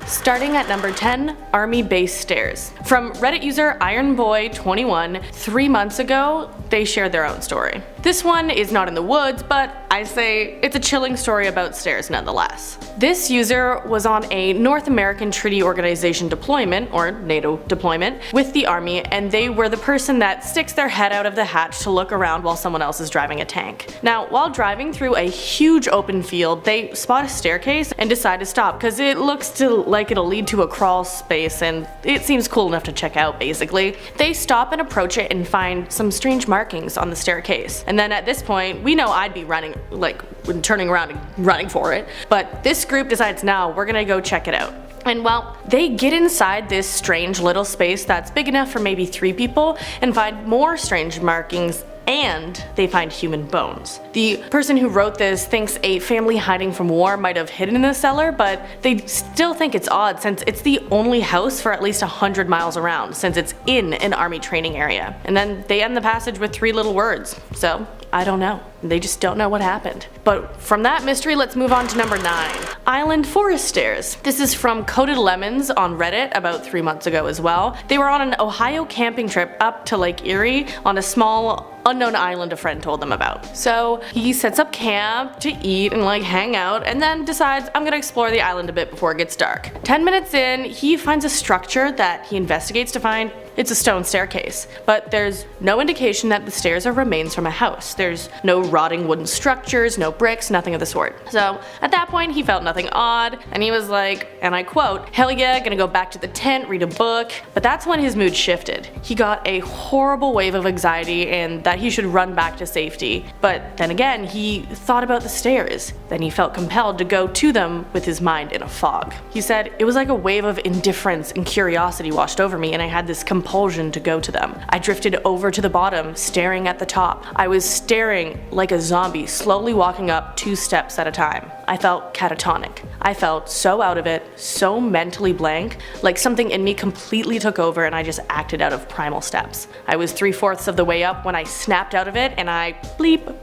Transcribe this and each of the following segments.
Starting at number 10, Army Base Stairs. From Reddit user IronBoy21, 3 months ago, they shared their own story. This one is not in the woods, but I say it's a chilling story about stairs nonetheless. This user was on a North American Treaty Organization deployment, or NATO deployment, with the army, and they were the person that sticks their head out of the hatch to look around while someone else is driving a tank. Now, while driving through a huge open field, they spot a staircase and decide to stop because it looks like it'll lead to a crawl space and it seems cool enough to check out basically. They stop and approach it and find some strange markings on the staircase. And then at this point, we know I'd be running, like turning around and running for it, but this group decides now we're gonna go check it out. And well, they get inside this strange little space that's big enough for maybe 3 people and find more strange markings, and they find human bones. The person who wrote this thinks a family hiding from war might have hidden in the cellar, but they still think it's odd since it's the only house for at least 100 miles around, since it's in an army training area. And then they end the passage with 3 little words. So, I don't know. They just don't know what happened. But from that mystery, let's move on to number 9. Island Forest Stairs. This is from Coated Lemons on Reddit about 3 months ago as well. They were on an Ohio camping trip up to Lake Erie on a small unknown island a friend told them about. So he sets up camp to eat and like hang out and then decides I'm gonna explore the island a bit before it gets dark. 10 minutes in, he finds a structure that he investigates to find it's a stone staircase, but there's no indication that the stairs are remains from a house. There's no rotting wooden structures, no bricks, nothing of the sort. So at that point he felt nothing odd and he was like, and I quote, "Hell yeah, gonna go back to the tent, read a book." But that's when his mood shifted. He got a horrible wave of anxiety and that he should run back to safety. But then again, he thought about the stairs. Then he felt compelled to go to them with his mind in a fog. He said, "It was like a wave of indifference and curiosity washed over me and I had this compulsion to go to them. I drifted over to the bottom, staring at the top. I was staring like a zombie, slowly walking up 2 steps at a time. I felt catatonic. I felt so out of it, so mentally blank, like something in me completely took over and I just acted out of primal steps. I was 3/4 of the way up when I snapped out of it and I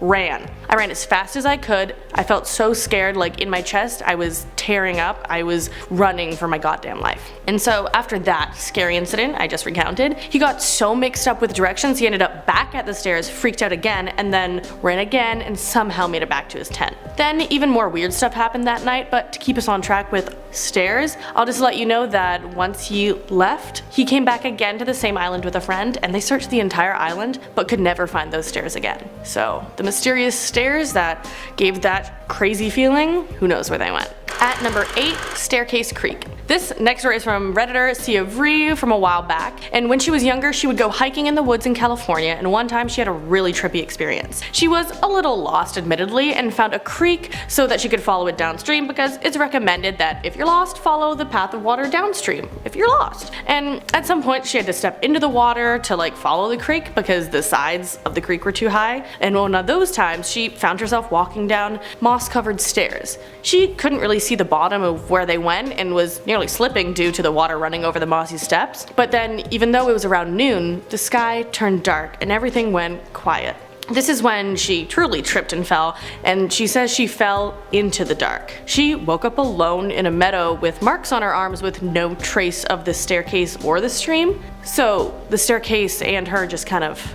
ran. I ran as fast as I could. I felt so scared, like in my chest I was tearing up. I was running for my goddamn life." And so after that scary incident I just recounted, he got so mixed up with directions he ended up back at the stairs, freaked out again, and then ran again and somehow made it back to his tent. Then even more weird stuff happened that night, but to keep us on track with stairs, I'll just let you know that once he left, he came back again to the same island with a friend and they searched the entire island but could never find those stairs again. So the mysterious stairs that gave that crazy feeling, who knows where they went. At number 8, Staircase Creek. This next story is from Redditor Ciavri from a while back, and when she was younger she would go hiking in the woods in California, and one time she had a really trippy experience. She was a little lost admittedly and found a creek so that she could follow it downstream because it's recommended that if you're lost, follow the path of water downstream if you're lost. And at some point she had to step into the water to like follow the creek because the sides of the creek were too high, and one of those times she found herself walking down moss covered stairs. She couldn't really see the bottom of where they went and was nearly slipping due to the water running over the mossy steps. But then, even though it was around noon, the sky turned dark and everything went quiet. This is when she truly tripped and fell, and she says she fell into the dark. She woke up alone in a meadow with marks on her arms with no trace of the staircase or the stream. So the staircase and her just kind of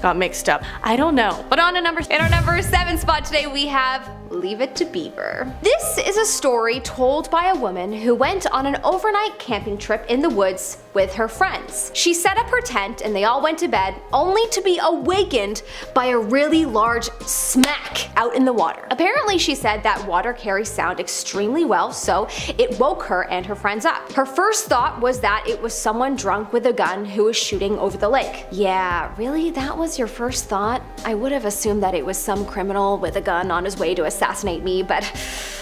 got mixed up. I don't know. But on to in our number 7 spot today we have Leave It to Beaver. This is a story told by a woman who went on an overnight camping trip in the woods with her friends. She set up her tent and they all went to bed, only to be awakened by a really large smack out in the water. Apparently she said that water carries sound extremely well, so it woke her and her friends up. Her first thought was that it was someone drunk with a gun who was shooting over the lake. Yeah, really? That was your first thought? I would have assumed that it was some criminal with a gun on his way to assassinate me, but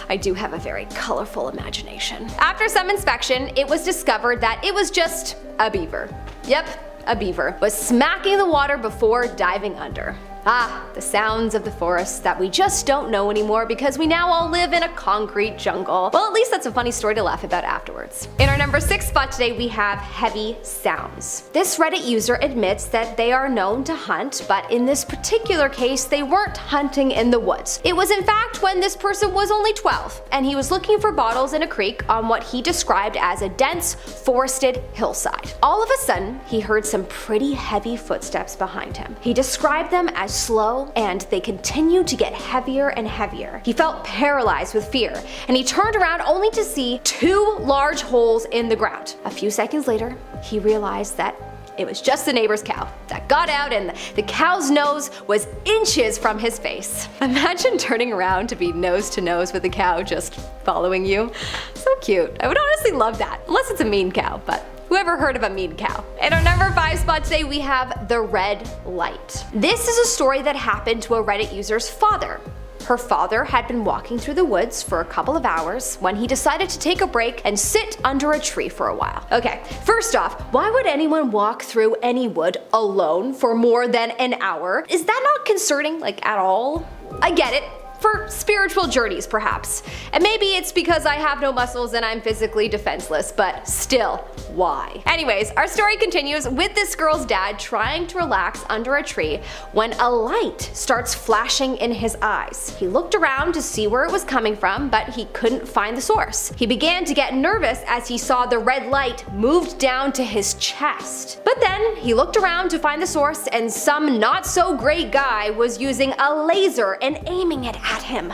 I do have a very colorful imagination. After some inspection, it was discovered that it was just a beaver. Yep, a beaver was smacking the water before diving under. Ah, the sounds of the forest that we just don't know anymore because we now all live in a concrete jungle. Well, at least that's a funny story to laugh about afterwards. In our number 6 spot today, we have heavy sounds. This Reddit user admits that they are known to hunt, but in this particular case, they weren't hunting in the woods. It was in fact when this person was only 12, and he was looking for bottles in a creek on what he described as a dense, forested hillside. All of a sudden, he heard some pretty heavy footsteps behind him. He described them as slow, and they continued to get heavier and heavier. He felt paralyzed with fear, and he turned around only to see 2 large holes in the ground. A few seconds later, he realized that it was just the neighbor's cow that got out, and the cow's nose was inches from his face. Imagine turning around to be nose to nose with a cow just following you. So cute. I would honestly love that, unless it's a mean cow, but whoever heard of a mean cow? In our number 5 spot today, we have the red light. This is a story that happened to a Reddit user's father. Her father had been walking through the woods for a couple of hours when he decided to take a break and sit under a tree for a while. Okay, first off, why would anyone walk through any wood alone for more than an hour? Is that not concerning, like, at all? I get it. For spiritual journeys, perhaps. And maybe it's because I have no muscles and I'm physically defenseless, but still, why? Anyways, our story continues with this girl's dad trying to relax under a tree when a light starts flashing in his eyes. He looked around to see where it was coming from, but he couldn't find the source. He began to get nervous as he saw the red light moved down to his chest. But then he looked around to find the source, and some not so great guy was using a laser and aiming it at him.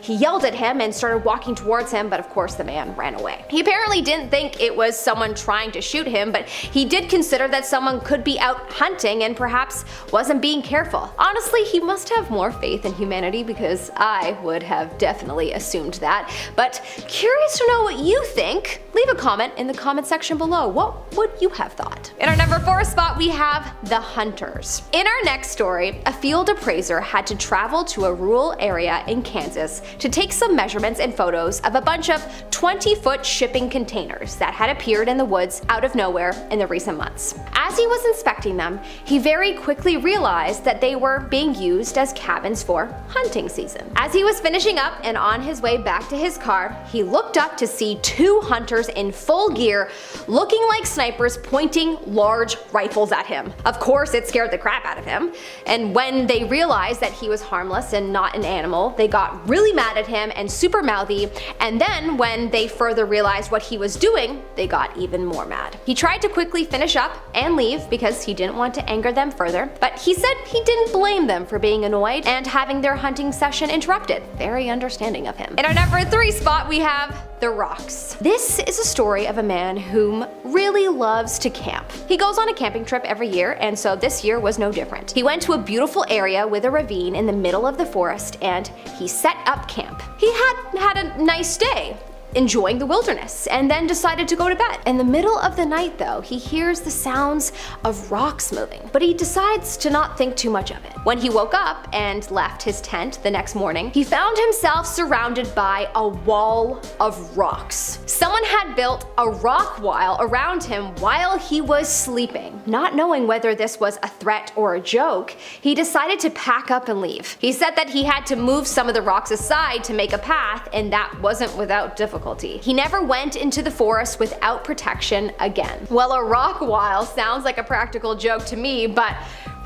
He yelled at him and started walking towards him, but of course the man ran away. He apparently didn't think it was someone trying to shoot him, but he did consider that someone could be out hunting and perhaps wasn't being careful. Honestly, he must have more faith in humanity because I would have definitely assumed that. But curious to know what you think. Leave a comment in the comment section below. What would you have thought? In our number 4 spot, we have the hunters. In our next story, a field appraiser had to travel to a rural area in Kansas to take some measurements and photos of a bunch of 20-foot shipping containers that had appeared in the woods out of nowhere in the recent months. As he was inspecting them, he very quickly realized that they were being used as cabins for hunting season. As he was finishing up and on his way back to his car, he looked up to see 2 hunters in full gear, looking like snipers, pointing large rifles at him. Of course, it scared the crap out of him, and when they realized that he was harmless and not an animal, they got really mad at him and super mouthy, and then when they further realized what he was doing, they got even more mad. He tried to quickly finish up and leave because he didn't want to anger them further, but he said he didn't blame them for being annoyed and having their hunting session interrupted. Very understanding of him. In our number 3 spot, we have the rocks. This is a story of a man whom really loves to camp. He goes on a camping trip every year, and so this year was no different. He went to a beautiful area with a ravine in the middle of the forest, and he set up camp. He had a nice day, enjoying the wilderness, and then decided to go to bed. In the middle of the night though, he hears the sounds of rocks moving, but he decides to not think too much of it. When he woke up and left his tent the next morning, he found himself surrounded by a wall of rocks. Someone had built a rock wall around him while he was sleeping. Not knowing whether this was a threat or a joke, he decided to pack up and leave. He said that he had to move some of the rocks aside to make a path, and that wasn't without difficulty. He never went into the forest without protection again. Well, a rock wall sounds like a practical joke to me, but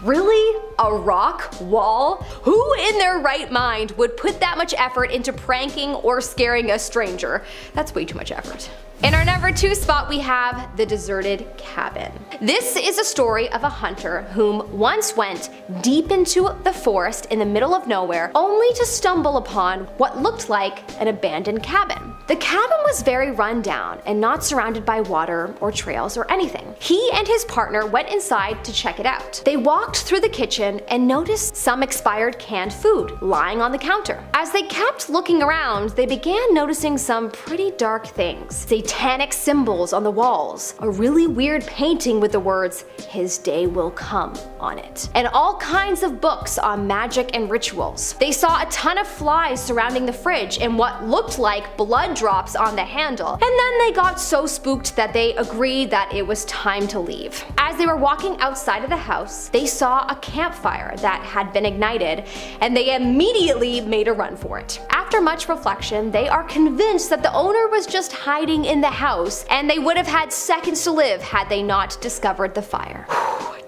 really? A rock wall? Who in their right mind would put that much effort into pranking or scaring a stranger? That's way too much effort. In our number 2 spot, we have the deserted cabin. This is a story of a hunter whom once went deep into the forest in the middle of nowhere, only to stumble upon what looked like an abandoned cabin. The cabin was very run down and not surrounded by water or trails or anything. He and his partner went inside to check it out. They walked through the kitchen and noticed some expired canned food lying on the counter. As they kept looking around, they began noticing some pretty dark things. Satanic symbols on the walls, a really weird painting with the words "His day will come" on it, and all kinds of books on magic and rituals. They saw a ton of flies surrounding the fridge and what looked like blood blood drops on the handle, and then they got so spooked that they agreed that it was time to leave. As they were walking outside of the house, they saw a campfire that had been ignited, and they immediately made a run for it. After much reflection, they are convinced that the owner was just hiding in the house, and they would have had seconds to live had they not discovered the fire.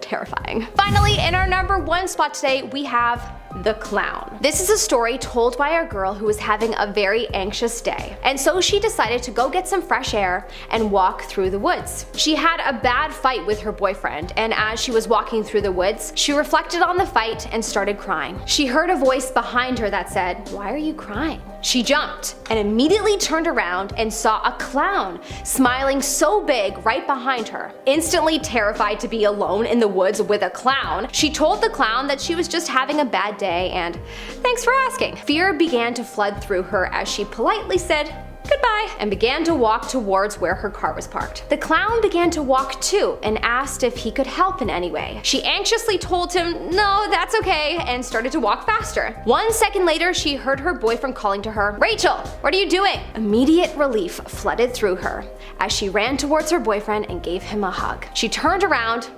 Terrifying. Finally, in our number 1 spot today, we have the clown. This is a story told by a girl who was having a very anxious day, and so she decided to go get some fresh air and walk through the woods. She had a bad fight with her boyfriend, and as she was walking through the woods, she reflected on the fight and started crying. She heard a voice behind her that said, "Why are you crying?" She jumped and immediately turned around and saw a clown smiling so big right behind her. Instantly terrified to be alone in the woods with a clown, she told the clown that she was just having a bad day and thanks for asking. Fear began to flood through her as she politely said goodbye and began to walk towards where her car was parked. The clown began to walk too and asked if he could help in any way. She anxiously told him no, that's okay, and started to walk faster. 1 second later, she heard her boyfriend calling to her, "Rachel, what are you doing?" Immediate relief flooded through her as she ran towards her boyfriend and gave him a hug. She turned around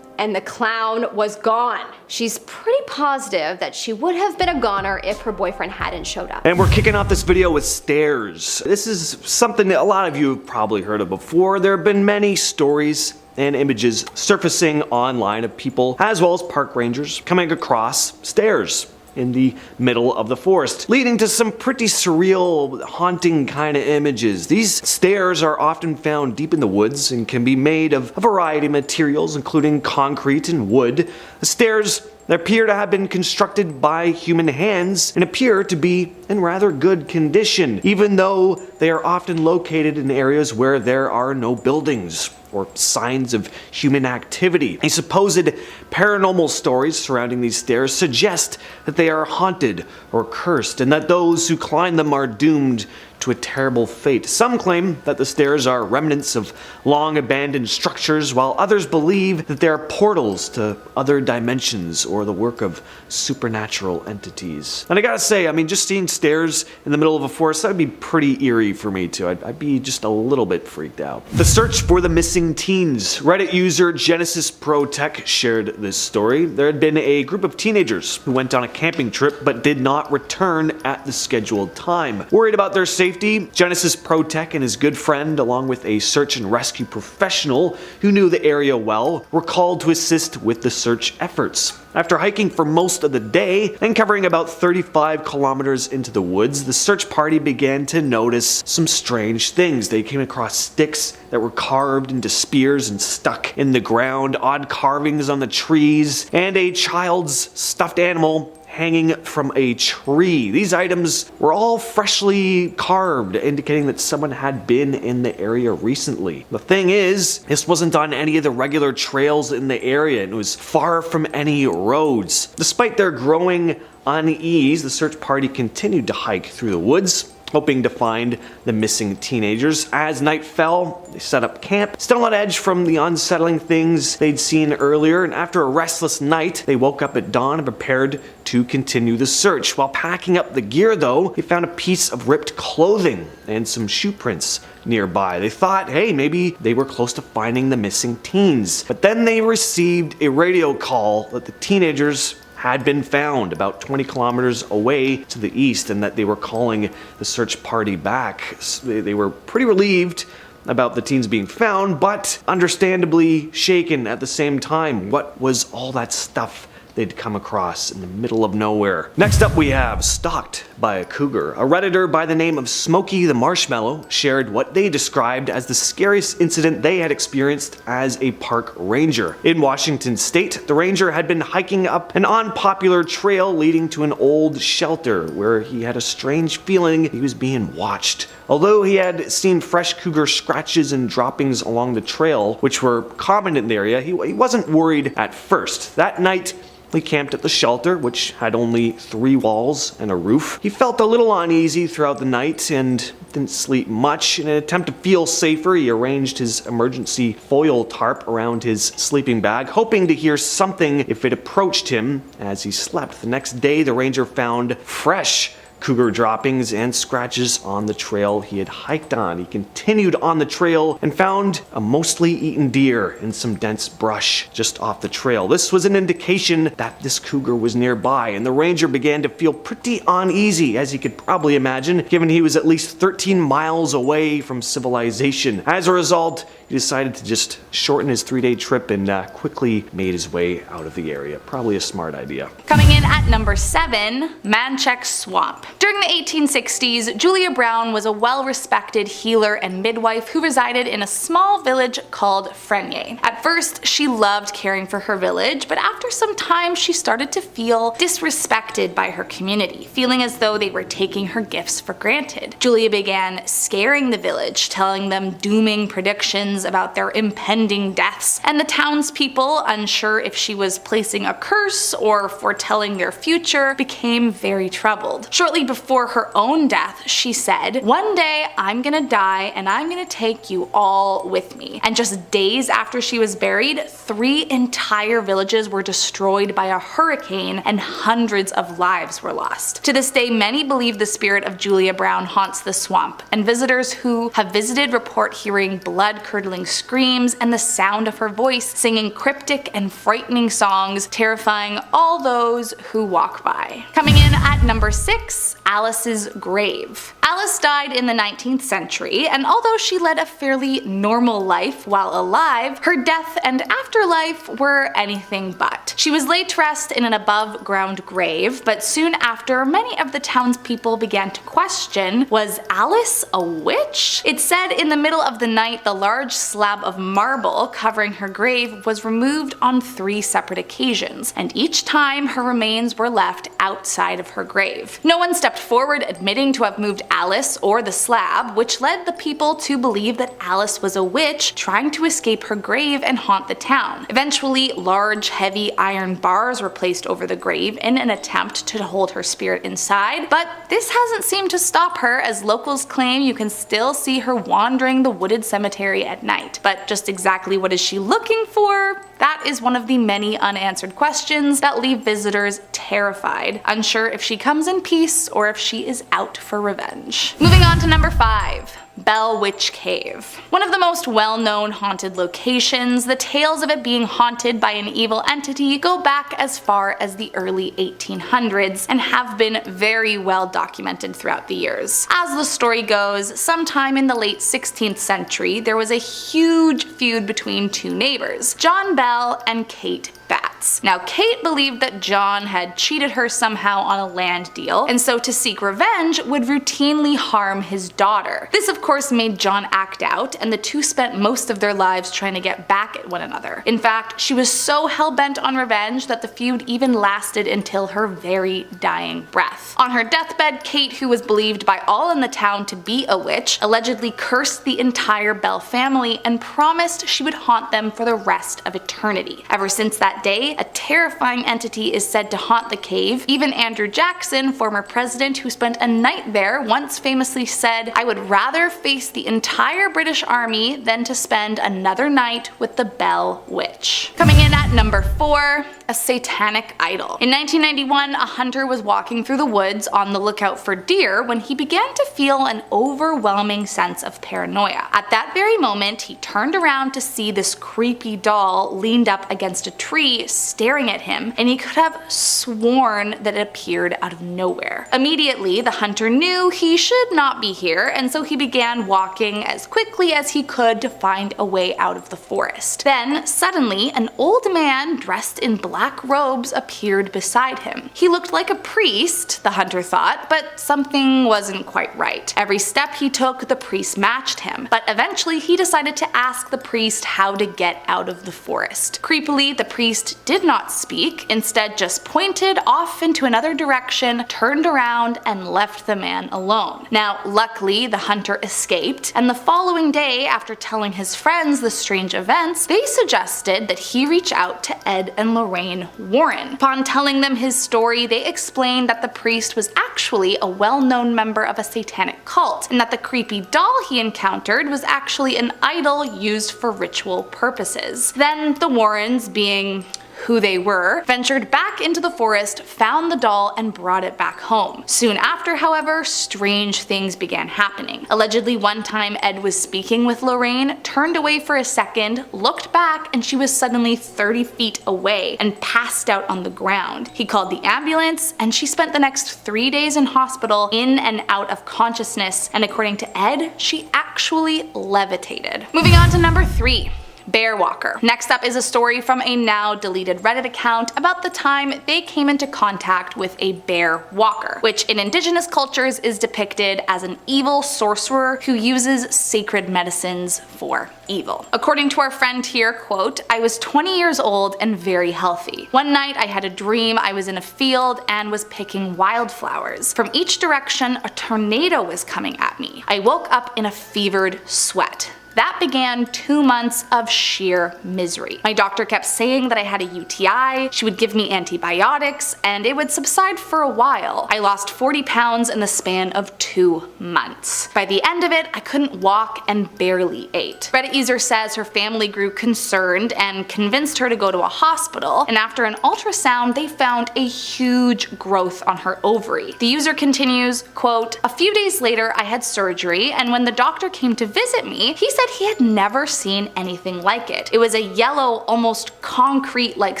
and the clown was gone. She's pretty positive that she would have been a goner if her boyfriend hadn't showed up. And we're kicking off this video with stairs. This is something that a lot of you have probably heard of before. There have been many stories and images surfacing online of people, as well as park rangers, coming across stairs in the middle of the forest, leading to some pretty surreal, haunting kind of images. These stairs are often found deep in the woods and can be made of a variety of materials, including concrete and wood. The stairs appear to have been constructed by human hands and appear to be in rather good condition, even though they are often located in areas where there are no buildings or signs of human activity. A supposed paranormal stories surrounding these stairs suggest that they are haunted or cursed, and that those who climb them are doomed to a terrible fate. Some claim that the stairs are remnants of long abandoned structures, while others believe that they are portals to other dimensions or the work of supernatural entities. And I gotta say, I mean, just seeing stairs in the middle of a forest, that would be pretty eerie for me too. I'd be just a little bit freaked out. The search for the missing teens. Reddit user Genesis Pro Tech shared this story. There had been a group of teenagers who went on a camping trip but did not return at the scheduled time. Worried about their safety, Genesis Pro Tech and his good friend, along with a search and rescue professional who knew the area well, were called to assist with the search efforts. After hiking for most of the day and covering about 35 kilometers into the woods, the search party began to notice some strange things. They came across sticks that were carved into spears and stuck in the ground, odd carvings on the trees, and a child's stuffed animal hanging from a tree. These items were all freshly carved, indicating that someone had been in the area recently. The thing is, this wasn't on any of the regular trails in the area, and it was far from any roads. Despite their growing unease, the search party continued to hike through the woods, hoping to find the missing teenagers. As night fell, they set up camp, still on edge from the unsettling things they'd seen earlier, and after a restless night, they woke up at dawn and prepared to continue the search. While packing up the gear though, they found a piece of ripped clothing and some shoe prints nearby. They thought, hey, maybe they were close to finding the missing teens. But then they received a radio call that the teenagers had been found about 20 kilometers away to the east, and that they were calling the search party back. They were pretty relieved about the teens being found, but understandably shaken at the same time. What was all that stuff they'd come across in the middle of nowhere? Next up we have Stalked by a Cougar. A Redditor by the name of Smokey the Marshmallow shared what they described as the scariest incident they had experienced as a park ranger. In Washington state, the ranger had been hiking up an unpopular trail leading to an old shelter where he had a strange feeling he was being watched. Although he had seen fresh cougar scratches and droppings along the trail, which were common in the area, he wasn't worried at first. That night, he camped at the shelter, which had only 3 walls and a roof. He felt a little uneasy throughout the night and didn't sleep much. In an attempt to feel safer, he arranged his emergency foil tarp around his sleeping bag, hoping to hear something if it approached him as he slept. The next day, the ranger found fresh cougar droppings and scratches on the trail he had hiked on. He continued on the trail and found a mostly eaten deer in some dense brush just off the trail. This was an indication that this cougar was nearby, and the ranger began to feel pretty uneasy, as you could probably imagine, given he was at least 13 miles away from civilization. As a result, he decided to just shorten his 3-day trip and quickly made his way out of the area. Probably a smart idea. Coming in at number 7, Manchek Swamp. During the 1860s, Julia Brown was a well-respected healer and midwife who resided in a small village called Frenye. At first, she loved caring for her village, but after some time she started to feel disrespected by her community, feeling as though they were taking her gifts for granted. Julia began scaring the village, telling them dooming predictions about their impending deaths, and the townspeople, unsure if she was placing a curse or foretelling their future, became very troubled. Shortly before her own death, she said, "One day I'm gonna die and I'm gonna take you all with me." And just days after she was buried, 3 entire villages were destroyed by a hurricane and hundreds of lives were lost. To this day, many believe the spirit of Julia Brown haunts the swamp, and visitors who have visited report hearing blood-curdling screams and the sound of her voice singing cryptic and frightening songs, terrifying all those who walk by. Coming in at number 6, Alice's grave. Alice died in the 19th century, and although she led a fairly normal life while alive, her death and afterlife were anything but. She was laid to rest in an above-ground grave, but soon after, many of the townspeople began to question, was Alice a witch? It said in the middle of the night, the large slab of marble covering her grave was removed on 3 separate occasions, and each time her remains were left outside of her grave. No one stepped forward admitting to have moved Alice or the slab, which led the people to believe that Alice was a witch trying to escape her grave and haunt the town. Eventually, large, heavy iron bars were placed over the grave in an attempt to hold her spirit inside, but this hasn't seemed to stop her, as locals claim you can still see her wandering the wooded cemetery at night. But just exactly what is she looking for? That is one of the many unanswered questions that leave visitors terrified, unsure if she comes in peace or if she is out for revenge. Moving on to number 5. Bell Witch Cave. One of the most well-known haunted locations, the tales of it being haunted by an evil entity go back as far as the early 1800s and have been very well documented throughout the years. As the story goes, sometime in the late 16th century, there was a huge feud between 2 neighbors, John Bell and Kate Batts. Now, Kate believed that John had cheated her somehow on a land deal, and so to seek revenge would routinely harm his daughter. This of course made John act out, and the 2 spent most of their lives trying to get back at one another. In fact, she was so hell-bent on revenge that the feud even lasted until her very dying breath. On her deathbed, Kate, who was believed by all in the town to be a witch, allegedly cursed the entire Bell family and promised she would haunt them for the rest of eternity. Ever since that day, a terrifying entity is said to haunt the cave. Even Andrew Jackson, former president who spent a night there, once famously said, "I would rather face the entire British Army than to spend another night with the Bell Witch." Coming in at number 4, a satanic idol. In 1991, a hunter was walking through the woods on the lookout for deer when he began to feel an overwhelming sense of paranoia. At that very moment, he turned around to see this creepy doll leaned up against a tree staring at him, and he could have sworn that it appeared out of nowhere. Immediately, the hunter knew he should not be here, and so he began walking as quickly as he could to find a way out of the forest. Then, suddenly, an old man dressed in black robes appeared beside him. He looked like a priest, the hunter thought, but something wasn't quite right. Every step he took, the priest matched him, but eventually he decided to ask the priest how to get out of the forest. Creepily, the priest did not speak, instead just pointed off into another direction, turned around, and left the man alone. Now, luckily, the hunter escaped, and the following day, after telling his friends the strange events, they suggested that he reach out to Ed and Lorraine Warren. Upon telling them his story, they explained that the priest was actually a well-known member of a satanic cult, and that the creepy doll he encountered was actually an idol used for ritual purposes. Then the Warrens, being who they were, ventured back into the forest, found the doll, and brought it back home. Soon after, however, strange things began happening. Allegedly, one time Ed was speaking with Lorraine, turned away for a second, looked back, and she was suddenly 30 feet away and passed out on the ground. He called the ambulance, and she spent the next 3 days in hospital, in and out of consciousness, and according to Ed, she actually levitated. Moving on to number 3. Bear Walker. Next up is a story from a now deleted Reddit account about the time they came into contact with a bear walker, which in indigenous cultures is depicted as an evil sorcerer who uses sacred medicines for evil. According to our friend here, quote, "I was 20 years old and very healthy. One night I had a dream I was in a field and was picking wildflowers. From each direction a tornado was coming at me. I woke up in a fevered sweat. That began 2 months of sheer misery. My doctor kept saying that I had a UTI, she would give me antibiotics, and it would subside for a while. I lost 40 pounds in the span of 2 months. By the end of it, I couldn't walk and barely ate." Reddit user says her family grew concerned and convinced her to go to a hospital, and after an ultrasound, they found a huge growth on her ovary. The user continues, quote, "A few days later, I had surgery, and when the doctor came to visit me, he said he had never seen anything like it. It was a yellow, almost concrete-like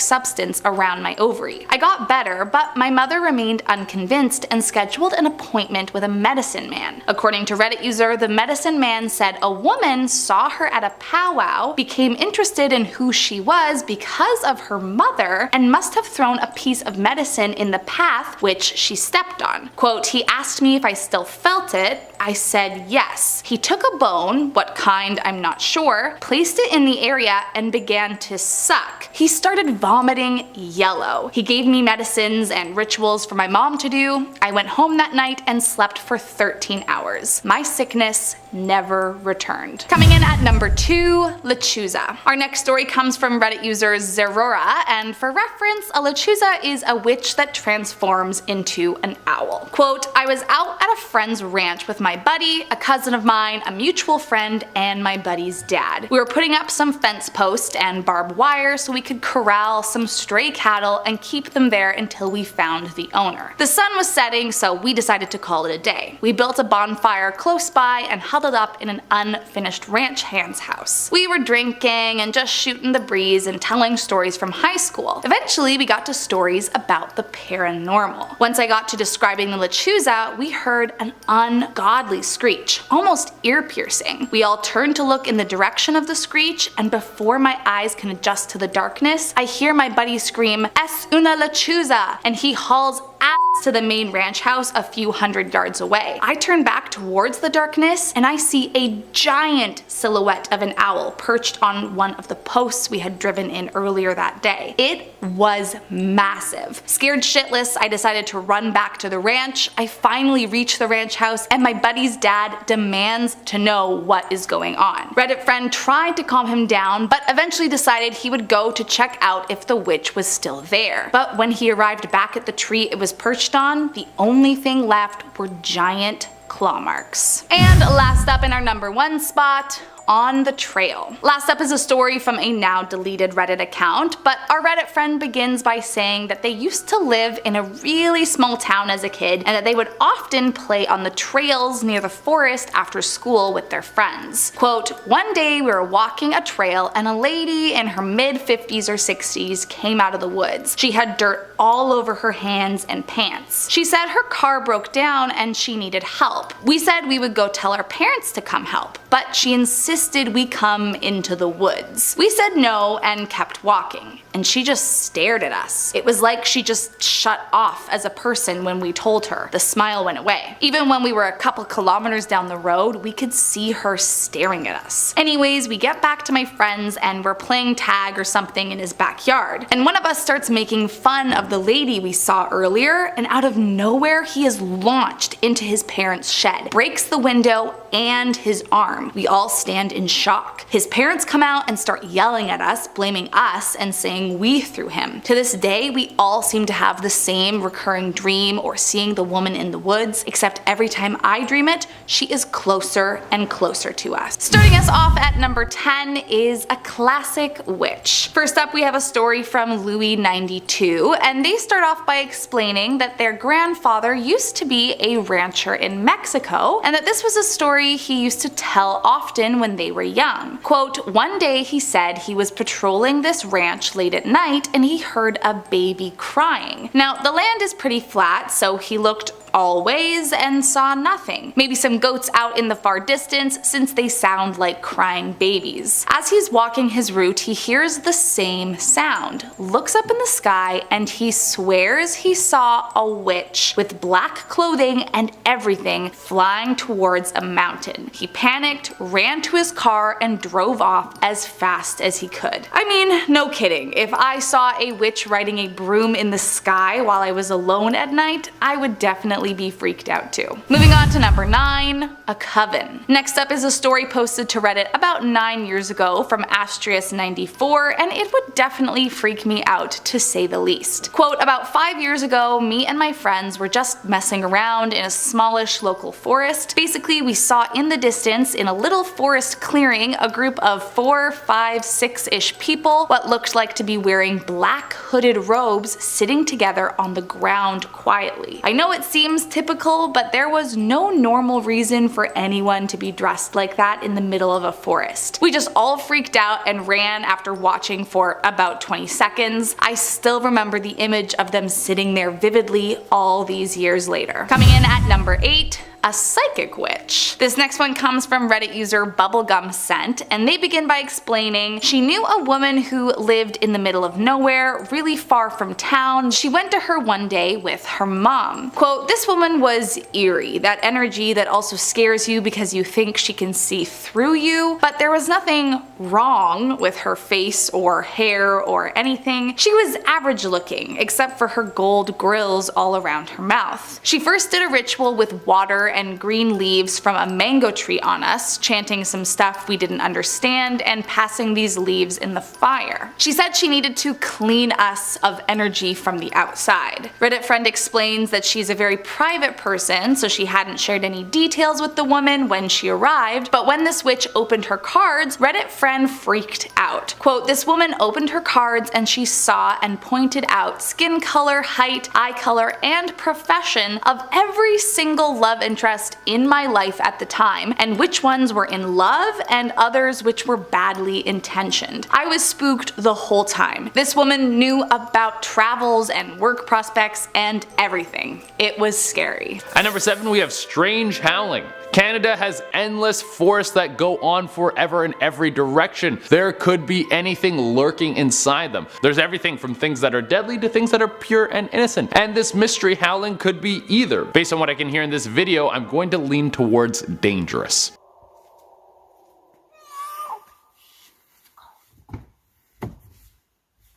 substance around my ovary. I got better, but my mother remained unconvinced and scheduled an appointment with a medicine man. According to Reddit user, the medicine man said a woman saw her at a powwow, became interested in who she was because of her mother, and must have thrown a piece of medicine in the path which she stepped on. Quote, he asked me if I still felt it. I said yes. He took a bone, what kind I'm not sure, placed it in the area and began to suck. He started vomiting yellow. He gave me medicines and rituals for my mom to do. I went home that night and slept for 13 hours. My sickness never returned." Coming in at number 2, Lechuza. Our next story comes from Reddit user Zerora, and for reference, a Lechuza is a witch that transforms into an owl. Quote, "I was out at a friend's ranch with my buddy, a cousin of mine, a mutual friend, and my buddy's dad. We were putting up some fence posts and barbed wire so we could corral some stray cattle and keep them there until we found the owner. The sun was setting, so we decided to call it a day. We built a bonfire close by and huddled up in an unfinished ranch hand's house. We were drinking and just shooting the breeze and telling stories from high school. Eventually we got to stories about the paranormal. Once I got to describing the Lechuza, we heard an ungodly screech, almost ear-piercing. We all turned to look in the direction of the screech, and before my eyes can adjust to the darkness, I hear my buddy scream, 'Es una lechuza!' and he hauls ass to the main ranch house a few hundred yards away. I turn back towards the darkness and I see a giant silhouette of an owl perched on one of the posts we had driven in earlier that day. It was massive. Scared shitless, I decided to run back to the ranch. I finally reach the ranch house and my buddy's dad demands to know what is going on. Reddit friend tried to calm him down, but eventually decided he would go to check out if the witch was still there. But when he arrived back at the tree it was perched on, the only thing left were giant claw marks. And last up in our number 1 spot, On the Trail. Last up is a story from a now deleted Reddit account, but our Reddit friend begins by saying that they used to live in a really small town as a kid and that they would often play on the trails near the forest after school with their friends. Quote, "One day we were walking a trail and a lady in her mid-50s or 60s came out of the woods. She had dirt all over her hands and pants. She said her car broke down and she needed help. We said we would go tell our parents to come help, but she insisted we come into the woods. We said no and kept walking, and she just stared at us. It was like she just shut off as a person when we told her. The smile went away. Even when we were a couple kilometers down the road, we could see her staring at us. Anyways, we get back to my friends and we're playing tag or something in his backyard, and one of us starts making fun of the lady we saw earlier, and out of nowhere he is launched into his parents' shed, breaks the window and his arm. We all stand stand in shock. His parents come out and start yelling at us, blaming us, and saying we threw him. To this day, we all seem to have the same recurring dream or seeing the woman in the woods, except every time I dream it, she is closer and closer to us. Starting us off at number 10 is a classic witch. First up, we have a story from Louis 92, and they start off by explaining that their grandfather used to be a rancher in Mexico, and that this was a story he used to tell often when they were young. Quote, one day he said he was patrolling this ranch late at night and he heard a baby crying. Now, the land is pretty flat, so he looked all ways and saw nothing. Maybe some goats out in the far distance, since they sound like crying babies. As he's walking his route, he hears the same sound, looks up in the sky, and he swears he saw a witch with black clothing and everything flying towards a mountain. He panicked, ran to his car, and drove off as fast as he could. I mean, no kidding. If I saw a witch riding a broom in the sky while I was alone at night, I would definitely be freaked out too. Moving on to number 9, a coven. Next up is a story posted to Reddit about 9 years ago from Astrius94, and it would definitely freak me out to say the least. Quote, about 5 years ago, me and my friends were just messing around in a smallish local forest. Basically, we saw in the distance, in a little forest clearing, a group of 4, 5, 6-ish people, what looked like to be wearing black hooded robes, sitting together on the ground quietly. I know it seems typical, but there was no normal reason for anyone to be dressed like that in the middle of a forest. We just all freaked out and ran after watching for about 20 seconds. I still remember the image of them sitting there vividly all these years later. Coming in at number 8, a psychic witch. This next one comes from Reddit user Bubblegum Scent, and they begin by explaining she knew a woman who lived in the middle of nowhere, really far from town. She went to her one day with her mom. Quote, this woman was eerie, that energy that also scares you because you think she can see through you, but there was nothing wrong with her face or hair or anything. She was average looking, except for her gold grills all around her mouth. She first did a ritual with water and green leaves from a mango tree on us, chanting some stuff we didn't understand and passing these leaves in the fire. She said she needed to clean us of energy from the outside. Reddit friend explains that she's a very private person, so she hadn't shared any details with the woman when she arrived, but when this witch opened her cards, Reddit friend freaked out. Quote, this woman opened her cards and she saw and pointed out skin color, height, eye color, and profession of every single love interest in my life at the time, and which ones were in love and others which were badly intentioned. I was spooked the whole time. This woman knew about travels and work prospects and everything. It was scary. At number 7, we have strange howling. Canada has endless forests that go on forever in every direction. There could be anything lurking inside them. There's everything from things that are deadly to things that are pure and innocent. And this mystery howling could be either. Based on what I can hear in this video, I'm going to lean towards dangerous.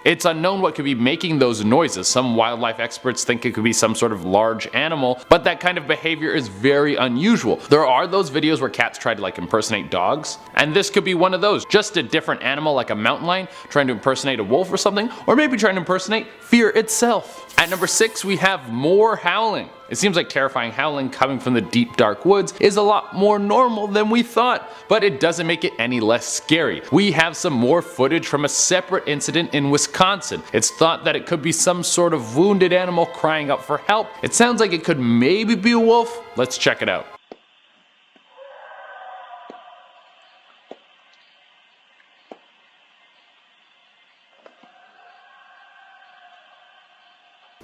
It's unknown what could be making those noises. Some wildlife experts think it could be some sort of large animal, but that kind of behavior is very unusual. There are those videos where cats try to impersonate dogs, and this could be one of those. Just a different animal like a mountain lion trying to impersonate a wolf or something, or maybe trying to impersonate fear itself. At number 6, we have more howling. It seems like terrifying howling coming from the deep dark woods is a lot more normal than we thought, but it doesn't make it any less scary. We have some more footage from a separate incident in Wisconsin. It's thought that it could be some sort of wounded animal crying out for help. It sounds like it could maybe be a wolf. Let's check it out.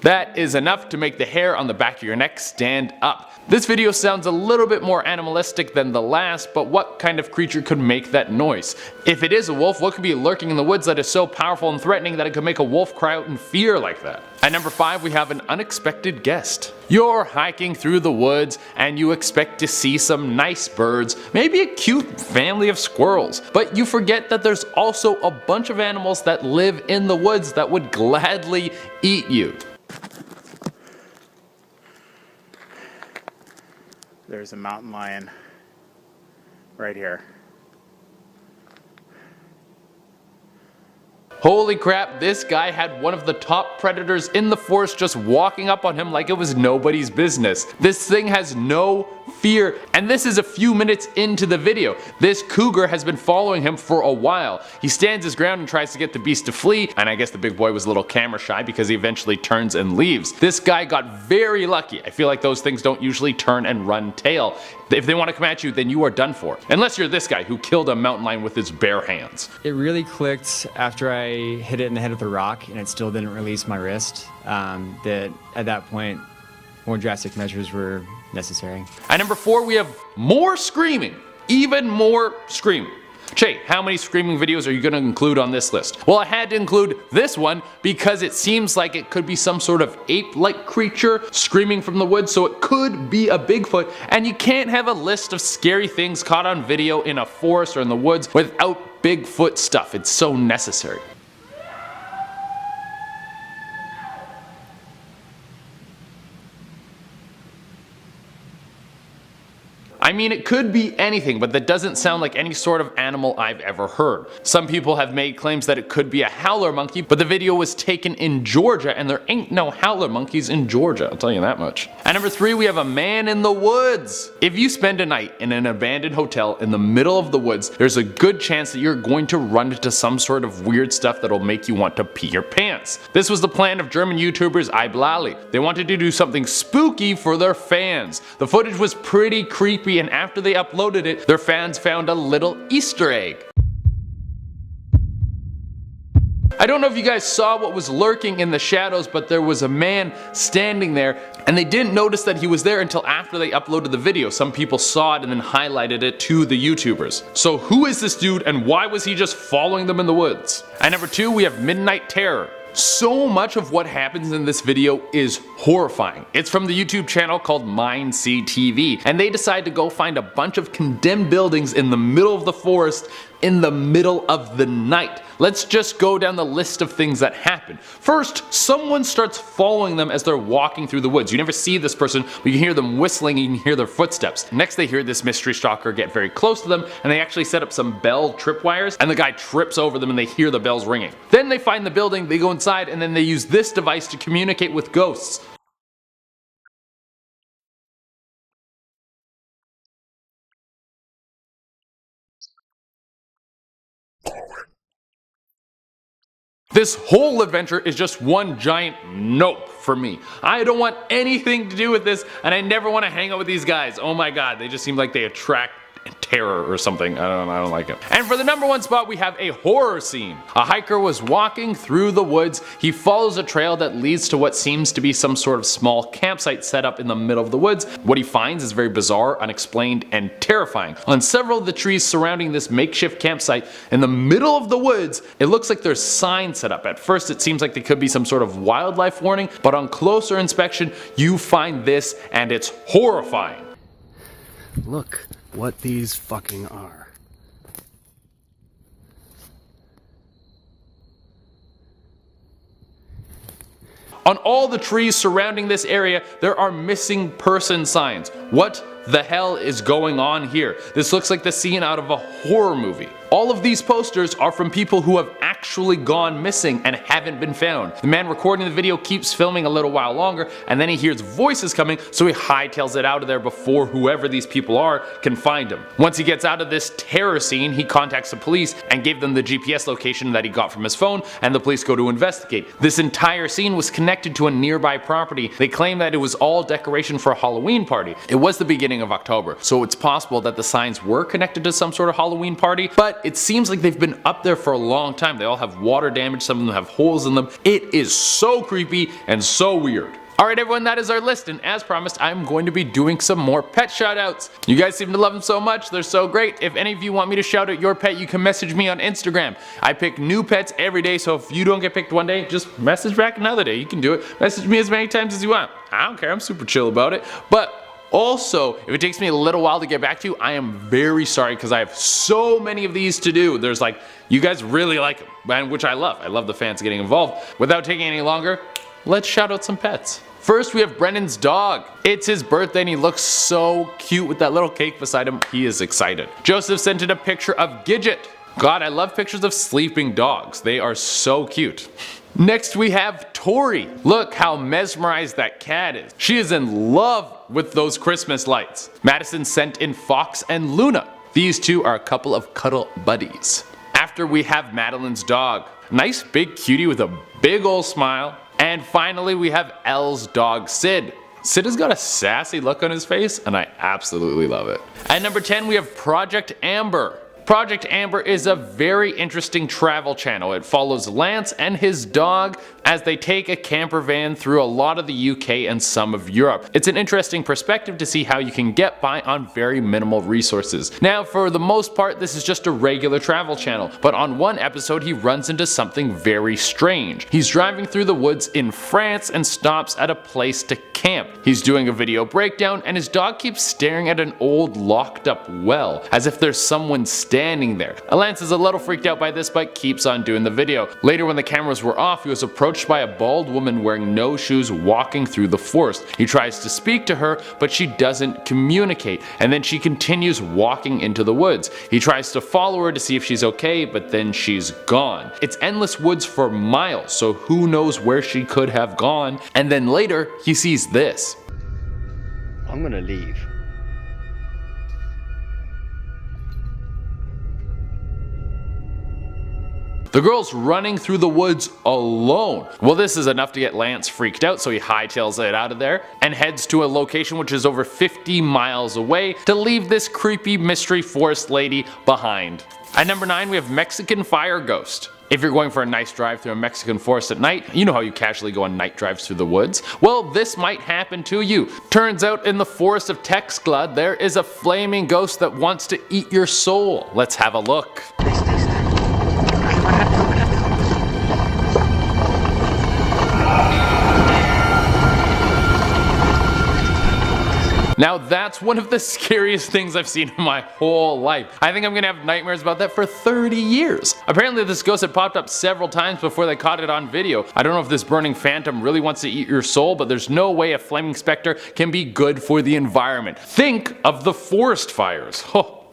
That is enough to make the hair on the back of your neck stand up. This video sounds a little bit more animalistic than the last, but what kind of creature could make that noise? If it is a wolf, what could be lurking in the woods that is so powerful and threatening that it could make a wolf cry out in fear like that? At number 5, we have an unexpected guest. You're hiking through the woods and you expect to see some nice birds, maybe a cute family of squirrels, but you forget that there's also a bunch of animals that live in the woods that would gladly eat you. There's a mountain lion right here. Holy crap, this guy had one of the top predators in the forest just walking up on him like it was nobody's business. This thing has no fear, and this is a few minutes into the video. This cougar has been following him for a while. He stands his ground and tries to get the beast to flee, and I guess the big boy was a little camera shy because he eventually turns and leaves. This guy got very lucky. I feel like those things don't usually turn and run tail. If they want to come at you, then you are done for. Unless you're this guy who killed a mountain lion with his bare hands. It really clicked after I hit it in the head with a rock and it still didn't release my wrist. That at that point, more drastic measures were necessary. At number 4, we have more screaming. Even more screaming. Che, how many screaming videos are you going to include on this list? Well, I had to include this one because it seems like it could be some sort of ape-like creature screaming from the woods, so it could be a Bigfoot, and you can't have a list of scary things caught on video in a forest or in the woods without Bigfoot stuff. It's so necessary. I mean, it could be anything, but that doesn't sound like any sort of animal I've ever heard. Some people have made claims that it could be a howler monkey, but the video was taken in Georgia and there ain't no howler monkeys in Georgia, I'll tell you that much. At number 3, we have a man in the woods. If you spend a night in an abandoned hotel in the middle of the woods, there's a good chance that you're going to run into some sort of weird stuff that'll make you want to pee your pants. This was the plan of German YouTubers Iblali. They wanted to do something spooky for their fans. The footage was pretty creepy, and after they uploaded it, their fans found a little Easter egg. I don't know if you guys saw what was lurking in the shadows, but there was a man standing there, and they didn't notice that he was there until after they uploaded the video. Some people saw it and then highlighted it to the YouTubers. So who is this dude and why was he just following them in the woods? At number 2, we have Midnight Terror. So much of what happens in this video is horrifying. It's from the YouTube channel called MindCTV, and they decide to go find a bunch of condemned buildings in the middle of the forest in the middle of the night. Let's just go down the list of things that happen. First, someone starts following them as they're walking through the woods. You never see this person, but you hear them whistling and you can hear their footsteps. Next, they hear this mystery stalker get very close to them, and they actually set up some bell tripwires, and the guy trips over them and they hear the bells ringing. Then they find the building, they go inside, and then they use this device to communicate with ghosts. This whole adventure is just one giant nope for me. I don't want anything to do with this, and I never want to hang out with these guys. Oh my god, they just seem like they attract terror or something. I don't like it. And for the number 1 spot, we have a horror scene. A hiker was walking through the woods. He follows a trail that leads to what seems to be some sort of small campsite set up in the middle of the woods. What he finds is very bizarre, unexplained, and terrifying. On several of the trees surrounding this makeshift campsite in the middle of the woods, it looks like there's signs set up. At first, it seems like they could be some sort of wildlife warning, but on closer inspection, you find this, and it's horrifying. Look what these fucking are. On all the trees surrounding this area, there are missing person signs. What the hell is going on here? This looks like the scene out of a horror movie. All of these posters are from people who have actually gone missing and haven't been found. The man recording the video keeps filming a little while longer, and then he hears voices coming, so he hightails it out of there before whoever these people are can find him. Once he gets out of this terror scene, he contacts the police and gave them the GPS location that he got from his phone, and the police go to investigate. This entire scene was connected to a nearby property. They claim that it was all decoration for a Halloween party. It was the beginning of October, so it's possible that the signs were connected to some sort of Halloween party, but it seems like they've been up there for a long time. They all have water damage, some of them have holes in them. It is so creepy and so weird. Alright everyone, that is our list, and as promised, I'm going to be doing some more pet shoutouts. You guys seem to love them so much, they're so great. If any of you want me to shout out your pet, you can message me on Instagram. I pick new pets every day, so if you don't get picked one day, just message back another day. You can do it. Message me as many times as you want. I don't care, I'm super chill about it. But also, if it takes me a little while to get back to you, I am very sorry because I have so many of these to do. There's like, you guys really like them, and which I love. I love the fans getting involved. Without taking any longer, let's shout out some pets. First, we have Brendan's dog. It's his birthday and he looks so cute with that little cake beside him. He is excited. Joseph sent in a picture of Gidget. God, I love pictures of sleeping dogs. They are so cute. Next we have Tori. Look how mesmerized that cat is. She is in love with those Christmas lights. Madison sent in Fox and Luna. These two are a couple of cuddle buddies. After we have Madeline's dog. Nice big cutie with a big ol' smile. And finally we have Elle's dog Sid. Sid has got a sassy look on his face and I absolutely love it. At number 10 we have Project Amber. Project Amber is a very interesting travel channel. It follows Lance and his dog as they take a camper van through a lot of the UK and some of Europe. It's an interesting perspective to see how you can get by on very minimal resources. Now for the most part this is just a regular travel channel, but on one episode he runs into something very strange. He's driving through the woods in France and stops at a place to camp. He's doing a video breakdown and his dog keeps staring at an old locked up well as if there's someone standing there. Lance is a little freaked out by this but keeps on doing the video. Later when the cameras were off he was approached by a bald woman wearing no shoes walking through the forest. He tries to speak to her but she doesn't communicate and then she continues walking into the woods. He tries to follow her to see if she's okay but then she's gone. It's endless woods for miles so who knows where she could have gone, and then later he sees this. I'm gonna leave. The girl's running through the woods alone. Well, this is enough to get Lance freaked out, so he hightails it out of there and heads to a location which is over 50 miles away to leave this creepy mystery forest lady behind. At number 9 we have Mexican Fire Ghost. If you're going for a nice drive through a Mexican forest at night, you know how you casually go on night drives through the woods? Well, this might happen to you. Turns out in the forest of Texcla there is a flaming ghost that wants to eat your soul. Let's have a look. Now that's one of the scariest things I've seen in my whole life. I think I'm gonna have nightmares about that for 30 years. Apparently this ghost had popped up several times before they caught it on video. I don't know if this burning phantom really wants to eat your soul, but there's no way a flaming specter can be good for the environment. Think of the forest fires.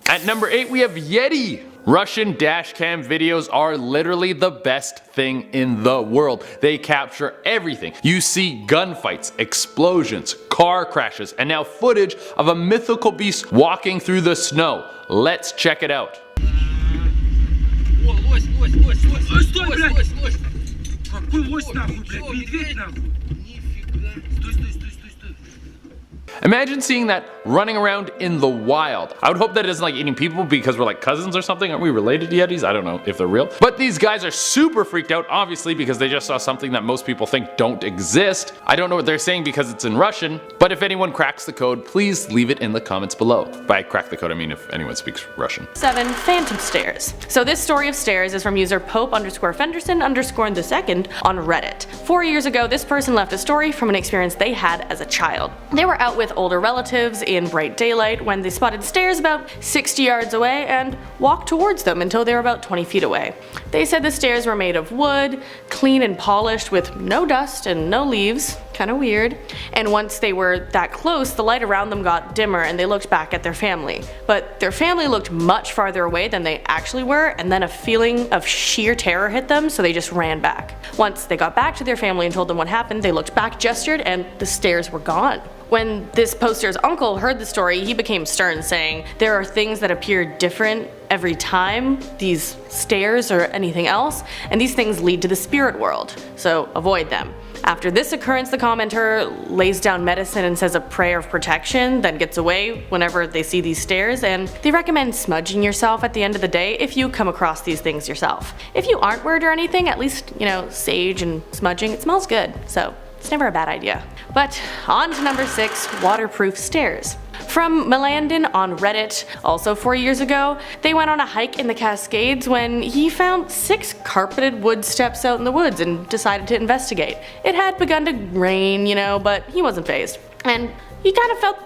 At number 8 we have Yeti. Russian dashcam videos are literally the best thing in the world. They capture everything. You see gunfights, explosions, car crashes, and now footage of a mythical beast walking through the snow. Let's check it out. Imagine seeing that running around in the wild. I would hope that it isn't like eating people because we're like cousins or something. Aren't we related to Yetis? I don't know if they're real. But these guys are super freaked out, obviously, because they just saw something that most people think don't exist. I don't know what they're saying because it's in Russian, but if anyone cracks the code, please leave it in the comments below. By crack the code, I mean if anyone speaks Russian. 7. Phantom stairs. So this story of stairs is from user Pope_Fenderson_2 on Reddit. 4 years ago, this person left a story from an experience they had as a child. They were out with older relatives in bright daylight when they spotted stairs about 60 yards away and walked towards them until they were about 20 feet away. They said the stairs were made of wood, clean and polished with no dust and no leaves, kinda weird, and once they were that close the light around them got dimmer and they looked back at their family. But their family looked much farther away than they actually were, and then a feeling of sheer terror hit them, so they just ran back. Once they got back to their family and told them what happened, they looked back, gestured, and the stairs were gone. When this poster's uncle heard the story, he became stern, saying, "There are things that appear different every time, these stairs or anything else, and these things lead to the spirit world, so avoid them." After this occurrence, the commenter lays down medicine and says a prayer of protection, then gets away whenever they see these stairs, and they recommend smudging yourself at the end of the day if you come across these things yourself. If you aren't worried or anything, at least, sage and smudging, it smells good, so it's never a bad idea. But on to number 6, waterproof stairs. From Melandon on Reddit, also 4 years ago, they went on a hike in the Cascades when he found 6 carpeted wood steps out in the woods and decided to investigate. It had begun to rain, but he wasn't fazed. And he kind of felt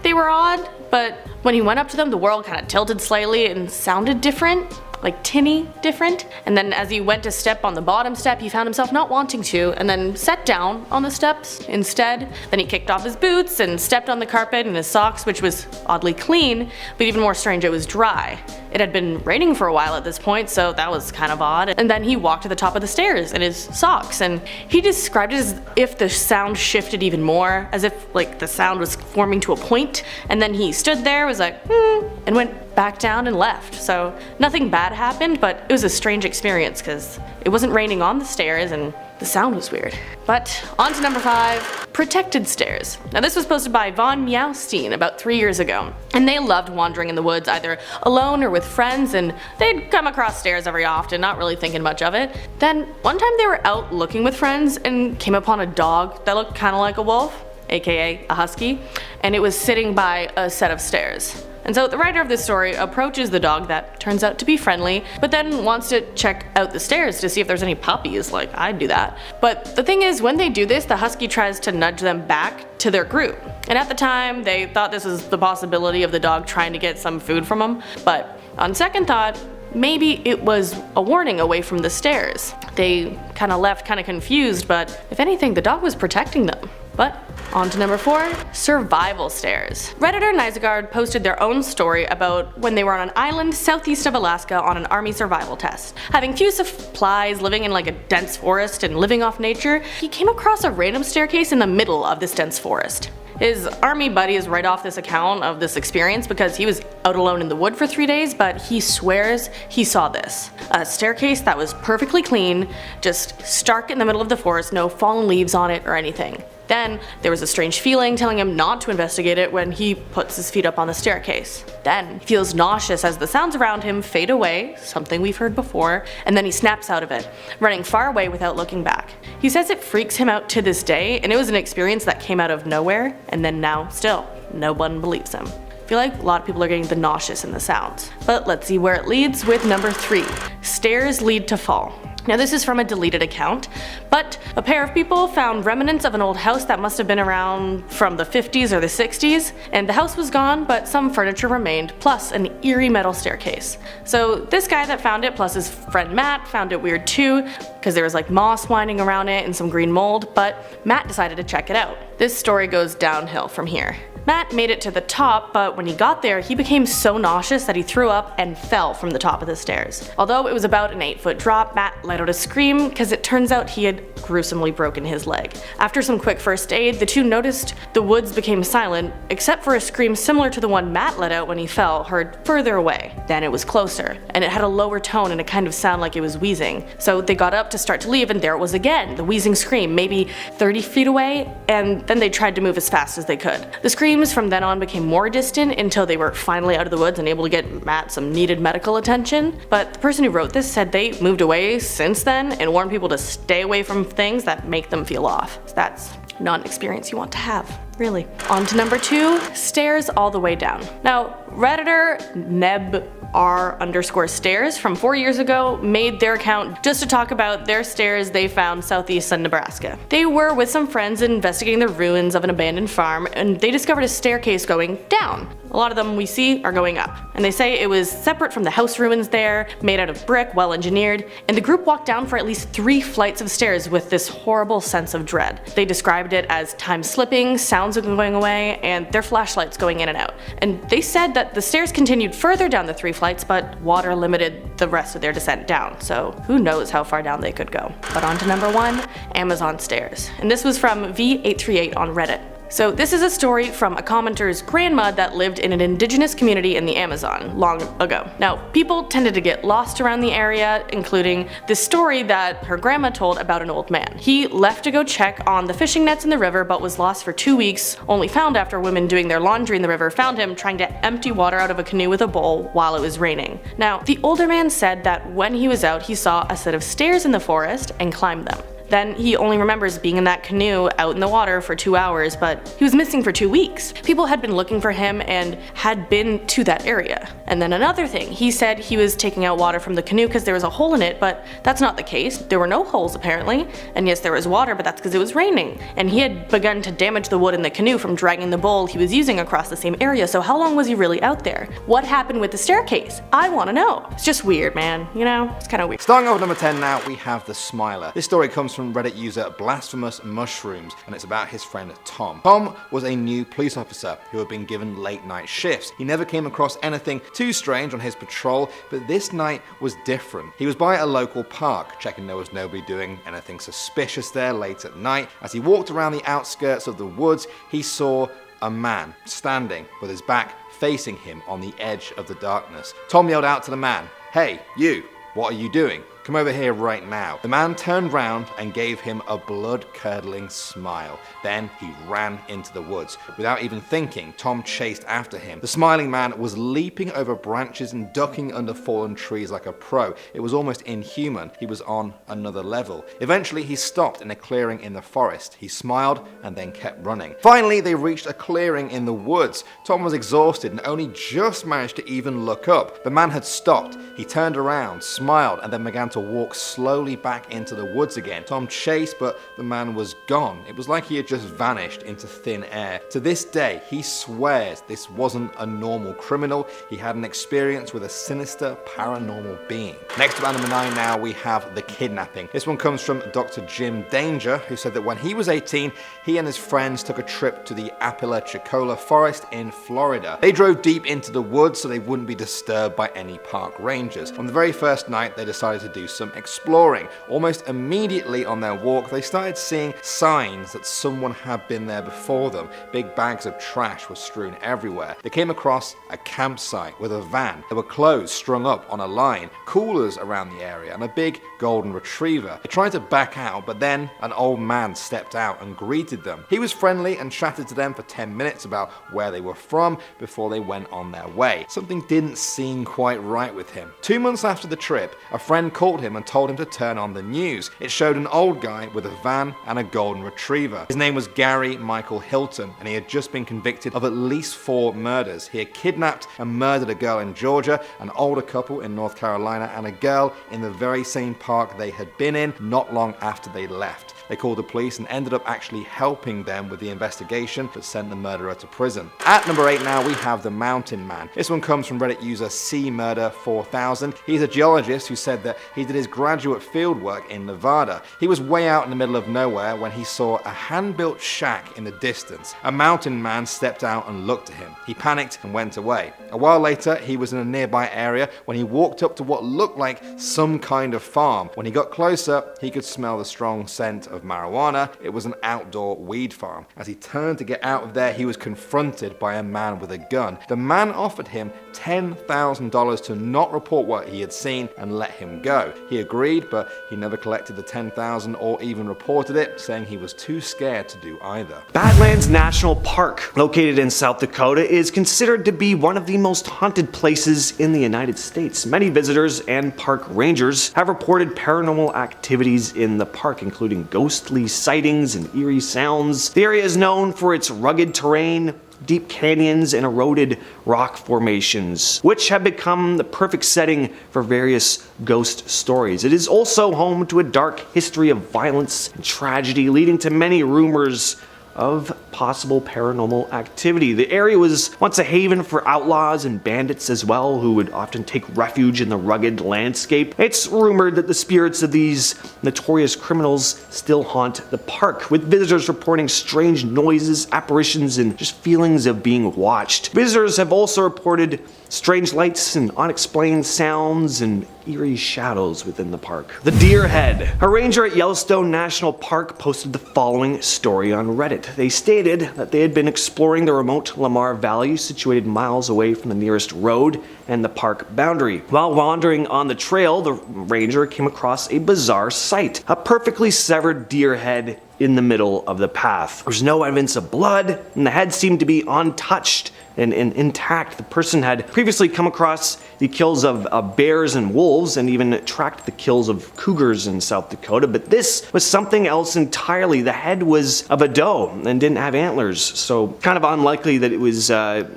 they were odd, but when he went up to them, the world kind of tilted slightly and sounded different. Like tinny different, and then as he went to step on the bottom step he found himself not wanting to, and then sat down on the steps instead. Then he kicked off his boots and stepped on the carpet in his socks, which was oddly clean, but even more strange, it was dry. It had been raining for a while at this point, so that was kind of odd. And then he walked to the top of the stairs in his socks, and he described it as if the sound shifted even more, as if like the sound was forming to a point, and then he stood there, was like, and went back down and left. So nothing bad happened, but it was a strange experience because it wasn't raining on the stairs and the sound was weird. But on to number 5, protected stairs. Now this was posted by Von Meowstein about 3 years ago, and they loved wandering in the woods either alone or with friends, and they'd come across stairs every often, not really thinking much of it. Then one time they were out looking with friends and came upon a dog that looked kind of like a wolf, aka a husky, and it was sitting by a set of stairs. And so the writer of this story approaches the dog that turns out to be friendly, but then wants to check out the stairs to see if there's any puppies, like I'd do that. But the thing is, when they do this, the husky tries to nudge them back to their group. And at the time, they thought this was the possibility of the dog trying to get some food from them, but on second thought, maybe it was a warning away from the stairs. They kind of left kind of confused, but if anything, the dog was protecting them. But on to number 4, survival stairs. Redditor Nizagard posted their own story about when they were on an island southeast of Alaska on an army survival test. Having few supplies, living in like a dense forest and living off nature, he came across a random staircase in the middle of this dense forest. His army buddies write off this account of this experience because he was out alone in the wood for 3 days, but he swears he saw this. A staircase that was perfectly clean, just stark in the middle of the forest, no fallen leaves on it or anything. Then there was a strange feeling telling him not to investigate it when he puts his feet up on the staircase. Then he feels nauseous as the sounds around him fade away, something we've heard before, and then he snaps out of it, running far away without looking back. He says it freaks him out to this day, and it was an experience that came out of nowhere, and then now still, no one believes him. I feel like a lot of people are getting the nauseous in the sounds. But let's see where it leads with number 3, stairs lead to fall. Now this is from a deleted account, but a pair of people found remnants of an old house that must have been around from the 50s or the 60s, and the house was gone, but some furniture remained, plus an eerie metal staircase. So this guy that found it, plus his friend Matt, found it weird too, because there was like moss winding around it and some green mold, but Matt decided to check it out. This story goes downhill from here. Matt made it to the top, but when he got there, he became so nauseous that he threw up and fell from the top of the stairs. Although it was about an 8-foot drop, Matt let out a scream because it turns out he had gruesomely broken his leg. After some quick first aid, the two noticed the woods became silent, except for a scream similar to the one Matt let out when he fell, heard further away. Then it was closer, and it had a lower tone and a kind of sound like it was wheezing. So they got up to start to leave, and there it was again, the wheezing scream, maybe 30 feet away, and then they tried to move as fast as they could. The screams from then on became more distant until they were finally out of the woods and able to get Matt some needed medical attention. But the person who wrote this said they moved away since then and warned people to stay away from things that make them feel off. So that's not an experience you want to have, really. On to number 2, stairs all the way down. Now, Redditor NebR_stairs from 4 years ago made their account just to talk about their stairs they found southeast in Nebraska. They were with some friends investigating the ruins of an abandoned farm, and they discovered a staircase going down. A lot of them we see are going up, and they say it was separate from the house ruins there, made out of brick, well engineered, and the group walked down for at least 3 flights of stairs with this horrible sense of dread. They described it as time slipping, sounds going away, and their flashlights going in and out. And they said that the stairs continued further down the 3 flights, but water limited the rest of their descent down, so who knows how far down they could go. But on to number 1, Amazon stairs. And this was from V838 on Reddit. So this is a story from a commenter's grandma that lived in an indigenous community in the Amazon long ago. Now, people tended to get lost around the area, including this story that her grandma told about an old man. He left to go check on the fishing nets in the river but was lost for 2 weeks, only found after women doing their laundry in the river found him trying to empty water out of a canoe with a bowl while it was raining. Now, the older man said that when he was out he saw a set of stairs in the forest and climbed them. Then he only remembers being in that canoe out in the water for 2 hours, but he was missing for 2 weeks. People had been looking for him and had been to that area. And then another thing, he said he was taking out water from the canoe because there was a hole in it, but that's not the case. There were no holes apparently. And yes, there was water, but that's because it was raining. And he had begun to damage the wood in the canoe from dragging the bowl he was using across the same area, so how long was he really out there? What happened with the staircase? I want to know. It's just weird, man. You know? It's kind of weird. Starting off at number 10 now, we have the Smiler. This story comes from Reddit user Blasphemous Mushrooms, and it's about his friend Tom. Tom was a new police officer who had been given late night shifts. He never came across anything too too strange on his patrol, but this night was different. He was by a local park, checking there was nobody doing anything suspicious there late at night. As he walked around the outskirts of the woods, he saw a man standing with his back facing him on the edge of the darkness. Tom yelled out to the man, "Hey, you, what are you doing? Come over here right now." The man turned round and gave him a blood-curdling smile. Then he ran into the woods. Without even thinking, Tom chased after him. The smiling man was leaping over branches and ducking under fallen trees like a pro. It was almost inhuman. He was on another level. Eventually, he stopped in a clearing in the forest. He smiled and then kept running. Finally, they reached a clearing in the woods. Tom was exhausted and only just managed to even look up. The man had stopped. He turned around, smiled, and then began to walk slowly back into the woods again. Tom chased, but the man was gone. It was like he had just vanished into thin air. To this day, he swears this wasn't a normal criminal. He had an experience with a sinister paranormal being. Next up at number 9 now, we have the kidnapping. This one comes from Dr. Jim Danger, who said that when he was 18, he and his friends took a trip to the Apalachicola forest in Florida. They drove deep into the woods so they wouldn't be disturbed by any park rangers. On the very first night, they decided to do some exploring. Almost immediately on their walk, they started seeing signs that someone had been there before them. Big bags of trash were strewn everywhere. They came across a campsite with a van. There were clothes strung up on a line, coolers around the area, and a big golden retriever. They tried to back out, but then an old man stepped out and greeted them. He was friendly and chatted to them for 10 minutes about where they were from before they went on their way. Something didn't seem quite right with him. 2 months after the trip, a friend called him and told him to turn on the news. It showed an old guy with a van and a golden retriever. His name was Gary Michael Hilton, and he had just been convicted of at least 4 murders. He had kidnapped and murdered a girl in Georgia, an older couple in North Carolina, and a girl in the very same park they had been in not long after they left. They called the police and ended up actually helping them with the investigation, but sent the murderer to prison. At number 8 now, we have the Mountain Man. This one comes from Reddit user CMurder4000. He's a geologist who said that he did his graduate fieldwork in Nevada. He was way out in the middle of nowhere when he saw a hand-built shack in the distance. A mountain man stepped out and looked at him. He panicked and went away. A while later, he was in a nearby area when he walked up to what looked like some kind of farm. When he got closer, he could smell the strong scent of marijuana. It was an outdoor weed farm. As he turned to get out of there, he was confronted by a man with a gun. The man offered him $10,000 to not report what he had seen and let him go. He agreed, but he never collected the $10,000 or even reported it, saying he was too scared to do either. Badlands National Park, located in South Dakota, is considered to be one of the most haunted places in the United States. Many visitors and park rangers have reported paranormal activities in the park, including ghostly sightings and eerie sounds. The area is known for its rugged terrain, deep canyons, and eroded rock formations, which have become the perfect setting for various ghost stories. It is also home to a dark history of violence and tragedy, leading to many rumors of possible paranormal activity. The area was once a haven for outlaws and bandits as well, who would often take refuge in the rugged landscape. It's rumored that the spirits of these notorious criminals still haunt the park, with visitors reporting strange noises, apparitions, and just feelings of being watched. Visitors have also reported strange lights and unexplained sounds and eerie shadows within the park. The Deer Head. A ranger at Yellowstone National Park posted the following story on Reddit. They stated that they had been exploring the remote Lamar Valley, situated miles away from the nearest road and the park boundary. While wandering on the trail, the ranger came across a bizarre sight: a perfectly severed deer head in the middle of the path. There was no evidence of blood, and the head seemed to be untouched and intact. The person had previously come across the kills of bears and wolves, and even tracked the kills of cougars in South Dakota, but this was something else entirely. The head was of a doe and didn't have antlers, so kind of unlikely that it was a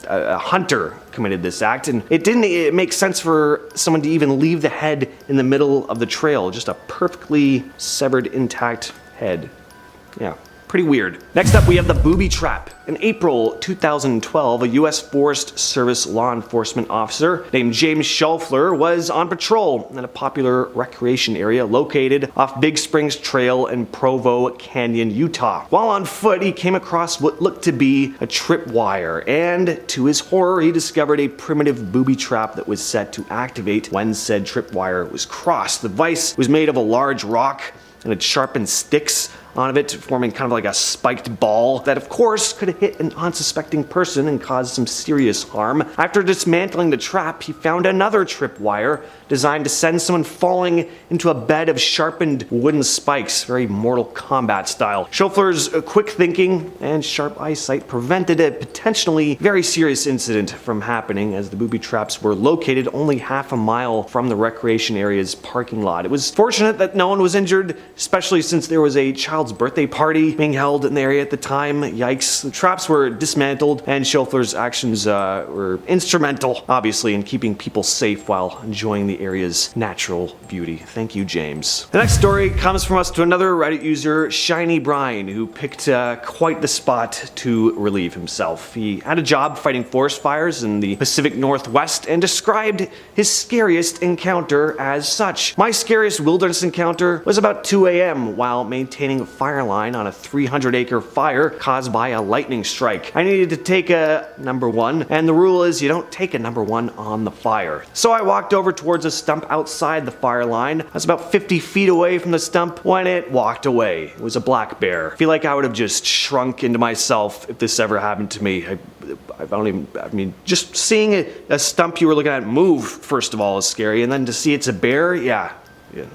hunter committed this act, and it didn't make sense for someone to even leave the head in the middle of the trail. Just a perfectly severed, intact head. Yeah, Pretty weird. Next up, we have the booby trap. In April 2012, a U.S. Forest Service law enforcement officer named James Schaufler was on patrol in a popular recreation area located off Big Springs Trail in Provo Canyon, Utah. While on foot, he came across what looked to be a tripwire, and to his horror, he discovered a primitive booby trap that was set to activate when said tripwire was crossed. The device was made of a large rock and had sharpened sticks on it, forming kind of like a spiked ball that of course could hit an unsuspecting person and cause some serious harm. After dismantling the trap, he found another tripwire designed to send someone falling into a bed of sharpened wooden spikes, very Mortal Kombat style. Schaufler's quick thinking and sharp eyesight prevented a potentially very serious incident from happening, as the booby traps were located only half a mile from the recreation area's parking lot. It was fortunate that no one was injured, especially since there was a child's birthday party being held in the area at the time. Yikes. The traps were dismantled, and Schaufler's actions were instrumental, obviously, in keeping people safe while enjoying the area's natural beauty. Thank you, James. The next story comes from us to another Reddit user, Shiny Brian, who picked quite the spot to relieve himself. He had a job fighting forest fires in the Pacific Northwest and described his scariest encounter as such. My scariest wilderness encounter was about 2 a.m. while maintaining a fire line on a 300-acre fire caused by a lightning strike. I needed to take a number one, and the rule is you don't take a number one on the fire. So I walked over towards a stump outside the fire line. I was about 50 feet away from the stump when it walked away. It was a black bear. I feel like I would have just shrunk into myself if this ever happened to me. I mean, just seeing a stump you were looking at move, first of all, is scary, and then to see it's a bear, yeah,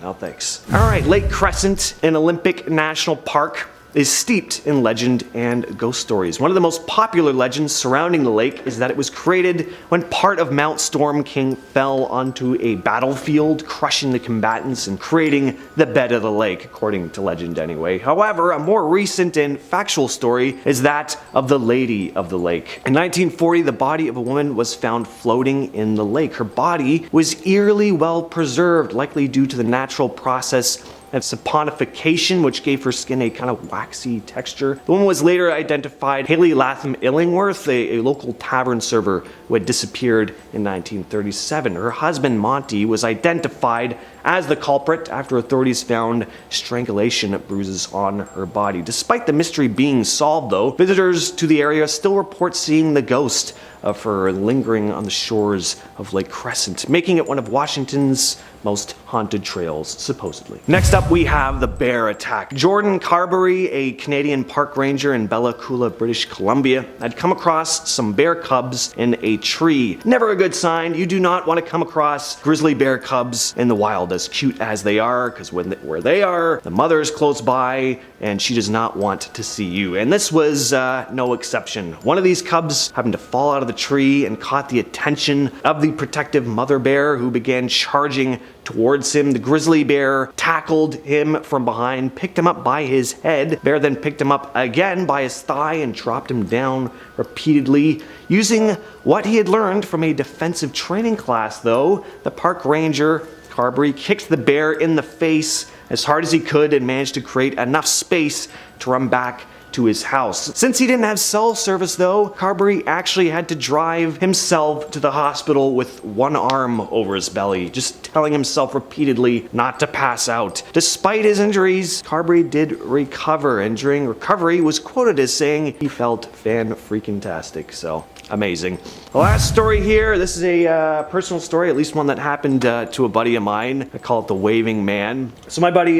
no thanks. Alright, Lake Crescent in Olympic National Park is steeped in legend and ghost stories. One of the most popular legends surrounding the lake is that it was created when part of Mount Storm King fell onto a battlefield, crushing the combatants and creating the bed of the lake, according to legend anyway. However, a more recent and factual story is that of the Lady of the Lake. In 1940, the body of a woman was found floating in the lake. Her body was eerily well preserved, likely due to the natural process of saponification, which gave her skin a kind of waxy texture. The woman was later identified Haley Latham Illingworth, a local tavern server who had disappeared in 1937. Her husband, Monty, was identified as the culprit after authorities found strangulation bruises on her body. Despite the mystery being solved, though, visitors to the area still report seeing the ghost of her lingering on the shores of Lake Crescent, making it one of Washington's most haunted trails, supposedly. Next up, we have the bear attack. Jordan Carberry, a Canadian park ranger in Bella Coola, British Columbia, had come across some bear cubs in a tree. Never a good sign. You do not want to come across grizzly bear cubs in the wild, as cute as they are, because where they are, the mother is close by, and she does not want to see you. And this was no exception. One of these cubs happened to fall out of the tree and caught the attention of the protective mother bear, who began charging towards him. The grizzly bear tackled him from behind, picked him up by his head. Bear then picked him up again by his thigh and dropped him down repeatedly. Using what he had learned from a defensive training class, though, the park ranger, Carberry, kicked the bear in the face as hard as he could and managed to create enough space to run back to his house. Since he didn't have cell service, though, Carberry actually had to drive himself to the hospital with one arm over his belly, just telling himself repeatedly not to pass out. Despite his injuries, Carberry did recover, and during recovery was quoted as saying he felt fan-freaking-tastic. So, amazing. The last story here, this is a personal story, at least one that happened to a buddy of mine. I call it the Waving Man. So my buddy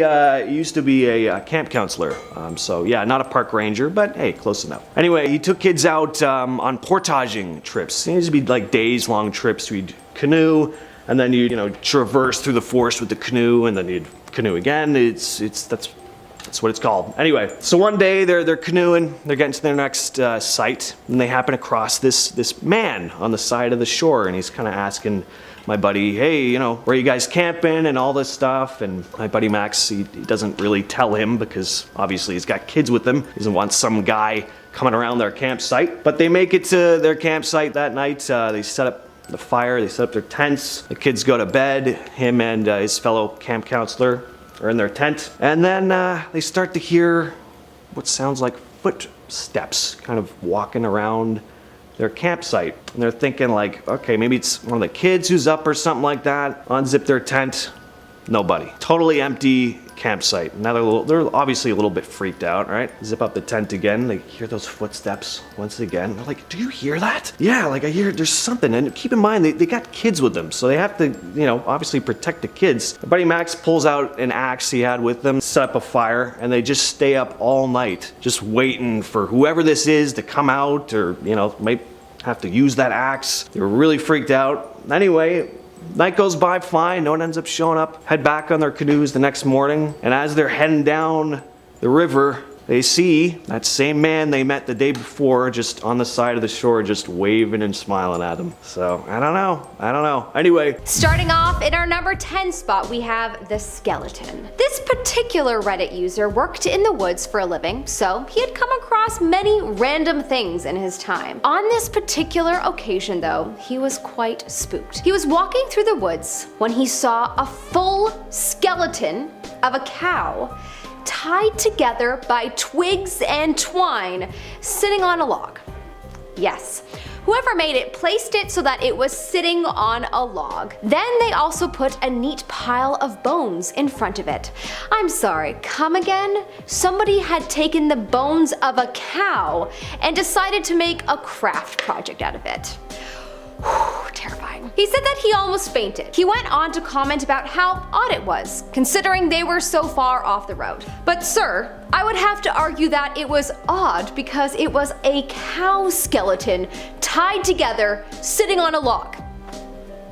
used to be a camp counselor. So yeah, not a park ranger, but hey, close enough. Anyway, he took kids out on portaging trips. It used to be like days-long trips. We'd canoe, and then you'd traverse through the forest with the canoe, and then you'd canoe again. That's what it's called. Anyway, so one day they're canoeing, they're getting to their next site, and they happen across this man on the side of the shore, and he's kind of asking my buddy, hey, where are you guys camping and all this stuff? And my buddy Max, he doesn't really tell him because obviously he's got kids with him. He doesn't want some guy coming around their campsite. But they make it to their campsite that night. They set up the fire, they set up their tents. The kids go to bed. Him and his fellow camp counselor are in their tent. And then they start to hear what sounds like footsteps kind of walking around their campsite. And they're thinking like, okay, maybe it's one of the kids who's up or something like that. Unzip their tent, nobody. Totally empty campsite. Now they're obviously a little bit freaked out, right? Zip up the tent again. They hear those footsteps once again. They're like, do you hear that? Yeah, like I hear there's something. And keep in mind, they got kids with them, so they have to, you know, obviously protect the kids. My buddy Max pulls out an axe he had with them, set up a fire, and they just stay up all night, just waiting for whoever this is to come out, or, you know, might have to use that axe. They were really freaked out. Anyway, night goes by fine, no one ends up showing up. Head back on their canoes the next morning, and as they're heading down the river, they see that same man they met the day before just on the side of the shore, just waving and smiling at them. So, I don't know. Anyway. Starting off in our number 10 spot, we have the skeleton. This particular Reddit user worked in the woods for a living, so he had come across many random things in his time. On this particular occasion though, he was quite spooked. He was walking through the woods when he saw a full skeleton of a cow tied together by twigs and twine, sitting on a log. Yes, whoever made it placed it so that it was sitting on a log. Then they also put a neat pile of bones in front of it. I'm sorry, come again? Somebody had taken the bones of a cow and decided to make a craft project out of it. Whew, terrifying. He said that he almost fainted. He went on to comment about how odd it was, considering they were so far off the road. But sir, I would have to argue that it was odd because it was a cow skeleton tied together, sitting on a log.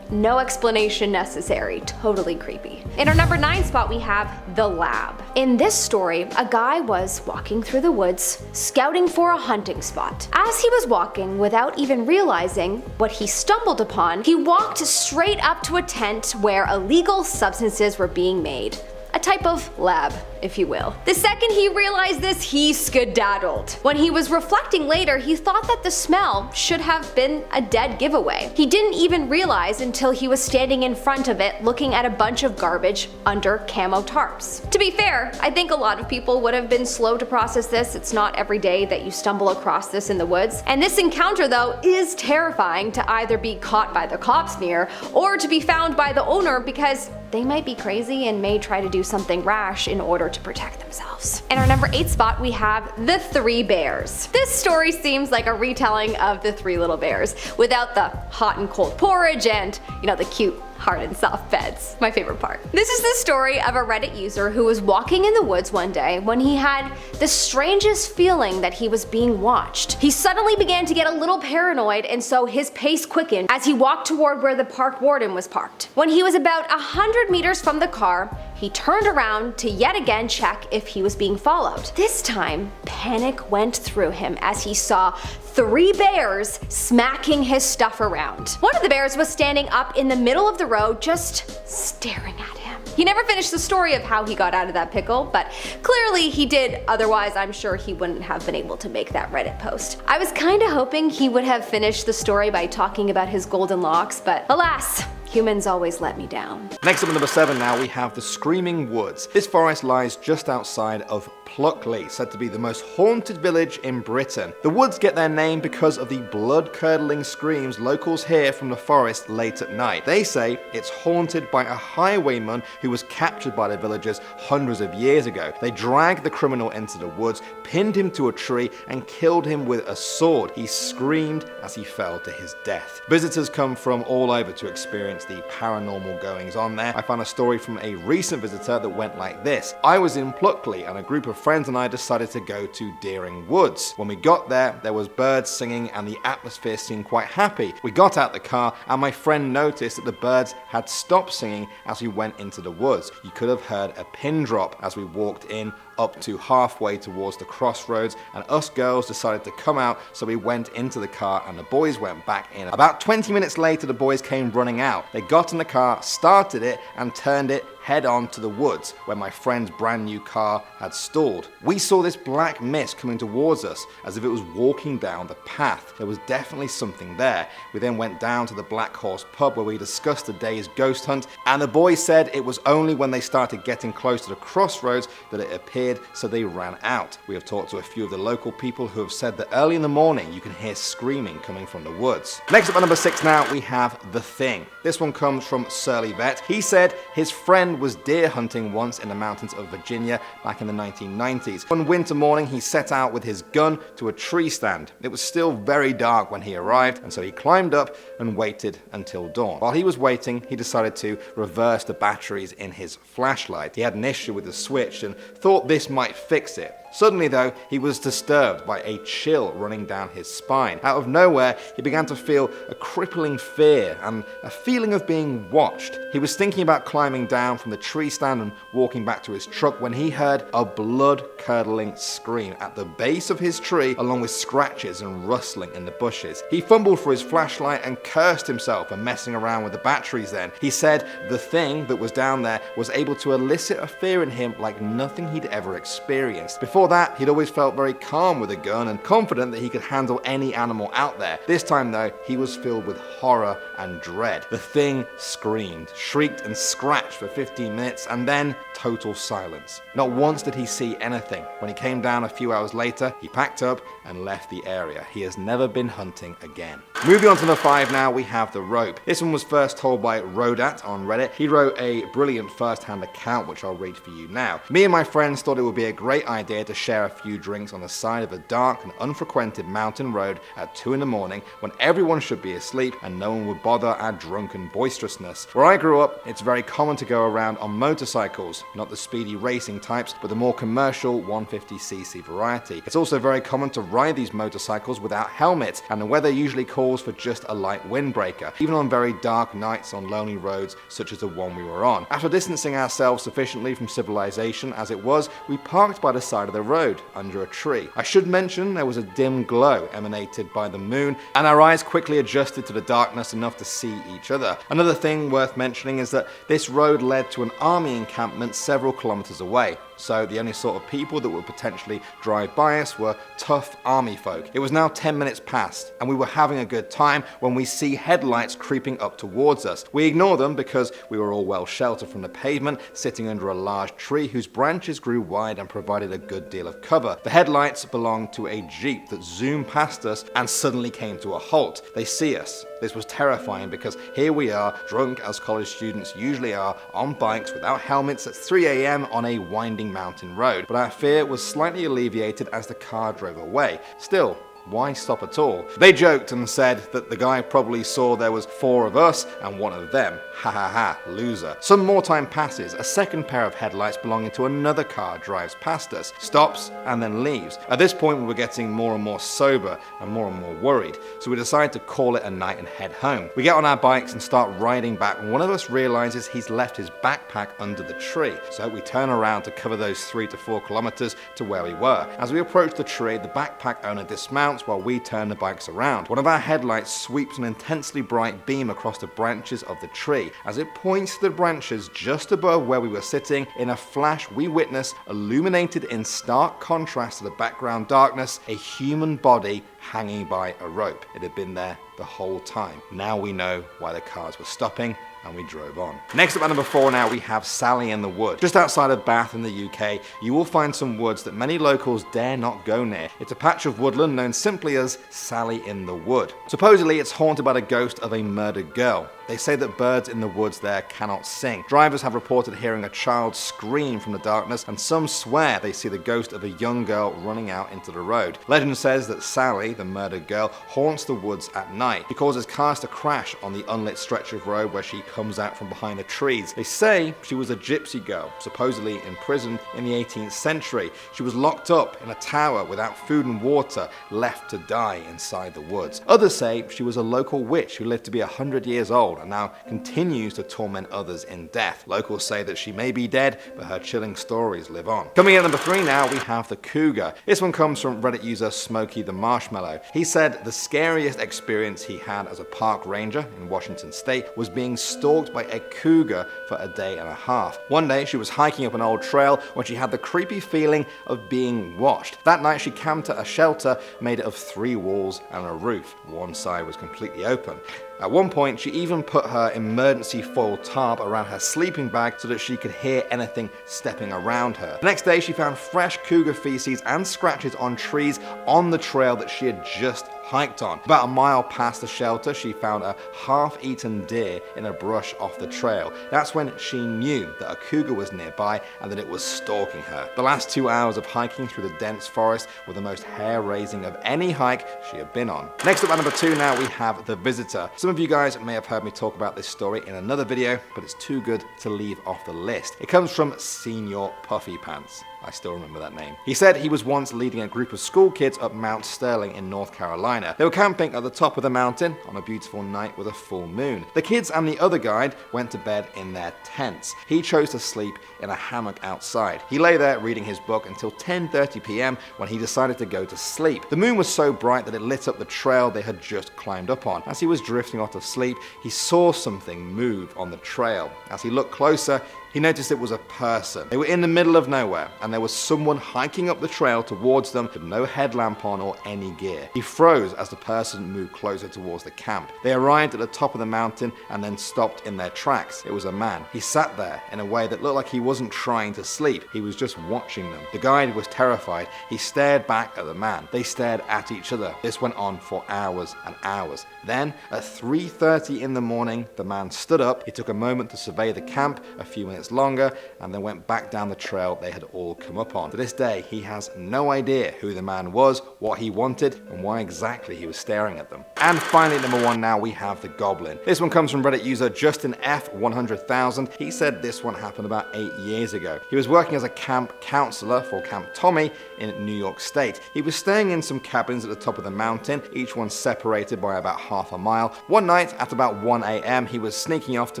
No explanation necessary. Totally creepy. In our number 9 spot, we have the lab. In this story, a guy was walking through the woods, scouting for a hunting spot. As he was walking, without even realizing what he stumbled upon, he walked straight up to a tent where illegal substances were being made. A type of lab, if you will. The second he realized this, he skedaddled. When he was reflecting later, he thought that the smell should have been a dead giveaway. He didn't even realize until he was standing in front of it looking at a bunch of garbage under camo tarps. To be fair, I think a lot of people would have been slow to process this. It's not every day that you stumble across this in the woods. And this encounter though is terrifying, to either be caught by the cops near or to be found by the owner, because they might be crazy and may try to do something rash in order to protect themselves. In our number 8 spot, we have the 3 bears. This story seems like a retelling of the 3 little bears, without the hot and cold porridge and, you know, the cute hard and soft beds. My favorite part. This is the story of a Reddit user who was walking in the woods one day when he had the strangest feeling that he was being watched. He suddenly began to get a little paranoid, and so his pace quickened as he walked toward where the park warden was parked. When he was about 100 meters from the car, he turned around to yet again check if he was being followed. This time, panic went through him as he saw 3 bears smacking his stuff around. One of the bears was standing up in the middle of the road, just staring at him. He never finished the story of how he got out of that pickle, but clearly he did, otherwise I'm sure he wouldn't have been able to make that Reddit post. I was kinda hoping he would have finished the story by talking about his golden locks, but alas, humans always let me down. Next up at number 7 now, we have the Screaming Woods. This forest lies just outside of Pluckley, said to be the most haunted village in Britain. The woods get their name because of the blood-curdling screams locals hear from the forest late at night. They say it's haunted by a highwayman who was captured by the villagers hundreds of years ago. They dragged the criminal into the woods, pinned him to a tree, and killed him with a sword. He screamed as he fell to his death. Visitors come from all over to experience the paranormal goings on there. I found a story from a recent visitor that went like this. I was in Pluckley and a group of friends and I decided to go to Deering Woods. When we got there was birds singing and the atmosphere seemed quite happy. We got out the car and my friend noticed that the birds had stopped singing as we went into the woods. You could have heard a pin drop as we walked in up to halfway towards the crossroads, and us girls decided to come out, so we went into the car and the boys went back in. About 20 minutes later, the boys came running out. They got in the car, started it, and turned it head on to the woods where my friend's brand new car had stalled. We saw this black mist coming towards us as if it was walking down the path. There was definitely something there. We then went down to the Black Horse pub where we discussed the day's ghost hunt, and the boys said it was only when they started getting close to the crossroads that it appeared, so they ran out. We have talked to a few of the local people who have said that early in the morning you can hear screaming coming from the woods. Next up at number 6 now, we have The Thing. This one comes from Surly Vet. He said his friend was deer hunting once in the mountains of Virginia back in the 1990s. One winter morning he set out with his gun to a tree stand. It was still very dark when he arrived, and so he climbed up and waited until dawn. While he was waiting, he decided to reverse the batteries in his flashlight. He had an issue with the switch and thought this might fix it. Suddenly though, he was disturbed by a chill running down his spine. Out of nowhere, he began to feel a crippling fear and a feeling of being watched. He was thinking about climbing down from the tree stand and walking back to his truck when he heard a blood-curdling scream at the base of his tree, along with scratches and rustling in the bushes. He fumbled for his flashlight and cursed himself for messing around with the batteries then. He said the thing that was down there was able to elicit a fear in him like nothing he'd ever experienced. Before that, he'd always felt very calm with a gun and confident that he could handle any animal out there. This time though, he was filled with horror and dread. The thing screamed, shrieked and scratched for 15 minutes and then total silence. Not once did he see anything. When he came down a few hours later, he packed up and left the area. He has never been hunting again. Moving on to number 5 now, we have The Rope. This one was first told by Rodat on Reddit. He wrote a brilliant first-hand account, which I'll read for you now. Me and my friends thought it would be a great idea to share a few drinks on the side of a dark and unfrequented mountain road at 2 in the morning when everyone should be asleep and no one would bother our drunken boisterousness. Where I grew up, it's very common to go around on motorcycles, not the speedy racing types, but the more commercial 150cc variety. It's also very common to ride these motorcycles without helmets, and the weather usually calls for just a light windbreaker, even on very dark nights on lonely roads such as the one we were on. After distancing ourselves sufficiently from civilization as it was, we parked by the side of the road under a tree. I should mention there was a dim glow emanated by the moon, and our eyes quickly adjusted to the darkness enough to see each other. Another thing worth mentioning is that this road led to an army encampment several kilometers away. So the only sort of people that would potentially drive by us were tough army folk. It was now 10 minutes past, and we were having a good time when we see headlights creeping up towards us. We ignore them because we were all well sheltered from the pavement, sitting under a large tree whose branches grew wide and provided a good deal of cover. The headlights belonged to a Jeep that zoomed past us and suddenly came to a halt. They see us. This was terrifying because here we are, drunk as college students usually are, on bikes without helmets at 3 a.m. on a winding mountain road, but our fear was slightly alleviated as the car drove away. Still, why stop at all? They joked and said that the guy probably saw there was 4 of us and 1 of them. Ha ha ha, loser. Some more time passes. A second pair of headlights belonging to another car drives past us, stops and then leaves. At this point we were getting more and more sober and more worried, so we decide to call it a night and head home. We get on our bikes and start riding back when one of us realizes he's left his backpack under the tree. So we turn around to cover those 3 to 4 kilometers to where we were. As we approach the tree, the backpack owner dismounts while we turn the bikes around. One of our headlights sweeps an intensely bright beam across the branches of the tree. As it points to the branches just above where we were sitting, in a flash we witness, illuminated in stark contrast to the background darkness, a human body hanging by a rope. It had been there the whole time. Now we know why the cars were stopping, and we drove on. Next up at number 4 now, we have Sally in the Wood. Just outside of Bath in the UK, you will find some woods that many locals dare not go near. It's a patch of woodland known simply as Sally in the Wood. Supposedly it's haunted by the ghost of a murdered girl. They say that birds in the woods there cannot sing. Drivers have reported hearing a child scream from the darkness, and some swear they see the ghost of a young girl running out into the road. Legend says that Sally, the murdered girl, haunts the woods at night. She causes cars to crash on the unlit stretch of road where she comes out from behind the trees. They say she was a gypsy girl, supposedly imprisoned in the 18th century. She was locked up in a tower without food and water, left to die inside the woods. Others say she was a local witch who lived to be 100 years old and now continues to torment others in death. Locals say that she may be dead, but her chilling stories live on. Coming in at number 3 now, we have the cougar. This one comes from Reddit user Smokey the Marshmallow. He said the scariest experience he had as a park ranger in Washington State was being stalked stalked by a cougar for a day and a half. One day she was hiking up an old trail when she had the creepy feeling of being watched. That night she camped at a shelter made of 3 walls and a roof. One side was completely open. At one point, she even put her emergency foil tarp around her sleeping bag so that she could hear anything stepping around her. The next day, she found fresh cougar feces and scratches on trees on the trail that she had just hiked on. About a mile past the shelter, she found a half-eaten deer in a brush off the trail. That's when she knew that a cougar was nearby and that it was stalking her. The last 2 hours of hiking through the dense forest were the most hair-raising of any hike she had been on. Next up at number 2 now, we have The Visitor. Some of you guys may have heard me talk about this story in another video, but it's too good to leave off the list. It comes from Senior Puffy Pants. I still remember that name. He said he was once leading a group of school kids up Mount Sterling in North Carolina. They were camping at the top of the mountain on a beautiful night with a full moon. The kids and the other guide went to bed in their tents. He chose to sleep in a hammock outside. He lay there reading his book until 10:30 p.m. when he decided to go to sleep. The moon was so bright that it lit up the trail they had just climbed up on. As he was drifting off to sleep, he saw something move on the trail. As he looked closer, he noticed it was a person. They were in the middle of nowhere, and there was someone hiking up the trail towards them with no headlamp on or any gear. He froze as the person moved closer towards the camp. They arrived at the top of the mountain and then stopped in their tracks. It was a man. He sat there in a way that looked like he wasn't trying to sleep. He was just watching them. The guide was terrified. He stared back at the man. They stared at each other. This went on for hours and hours. Then, at 3:30 in the morning, the man stood up. He took a moment to survey the camp, a few minutes longer, and then went back down the trail they had all come up on. To this day, he has no idea who the man was, what he wanted, and why exactly he was staring at them. And finally, number 1 now, we have the Goblin. This one comes from Reddit user Justin F. 100,000. He said this one happened about 8 years ago. He was working as a camp counselor for Camp Tommy in New York State. He was staying in some cabins at the top of the mountain, each one separated by about half a mile. One night, at about 1 a.m., he was sneaking off to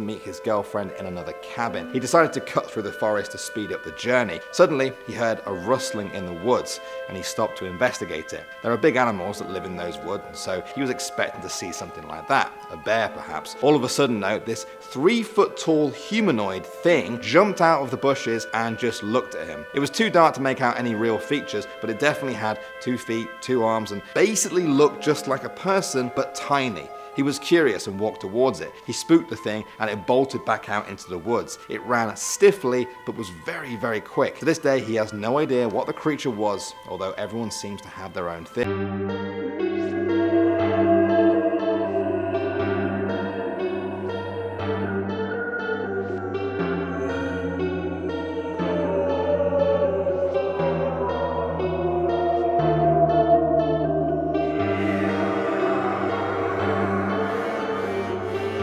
meet his girlfriend in another cabin. He decided to cut through the forest to speed up the journey. Suddenly, he heard a rustling in the woods, and he stopped to investigate it. There are big animals that live in those woods, so he was expecting to see something like that. A bear, perhaps. All of a sudden, though, this 3-foot-tall humanoid thing jumped out of the bushes and just looked at him. It was too dark to make out any real features, but it definitely had 2 feet, 2 arms, and basically looked just like a person, but tiny. He was curious and walked towards it. He spooked the thing and it bolted back out into the woods. It ran stiffly but was very, very quick. To this day, he has no idea what the creature was, although everyone seems to have their own theory.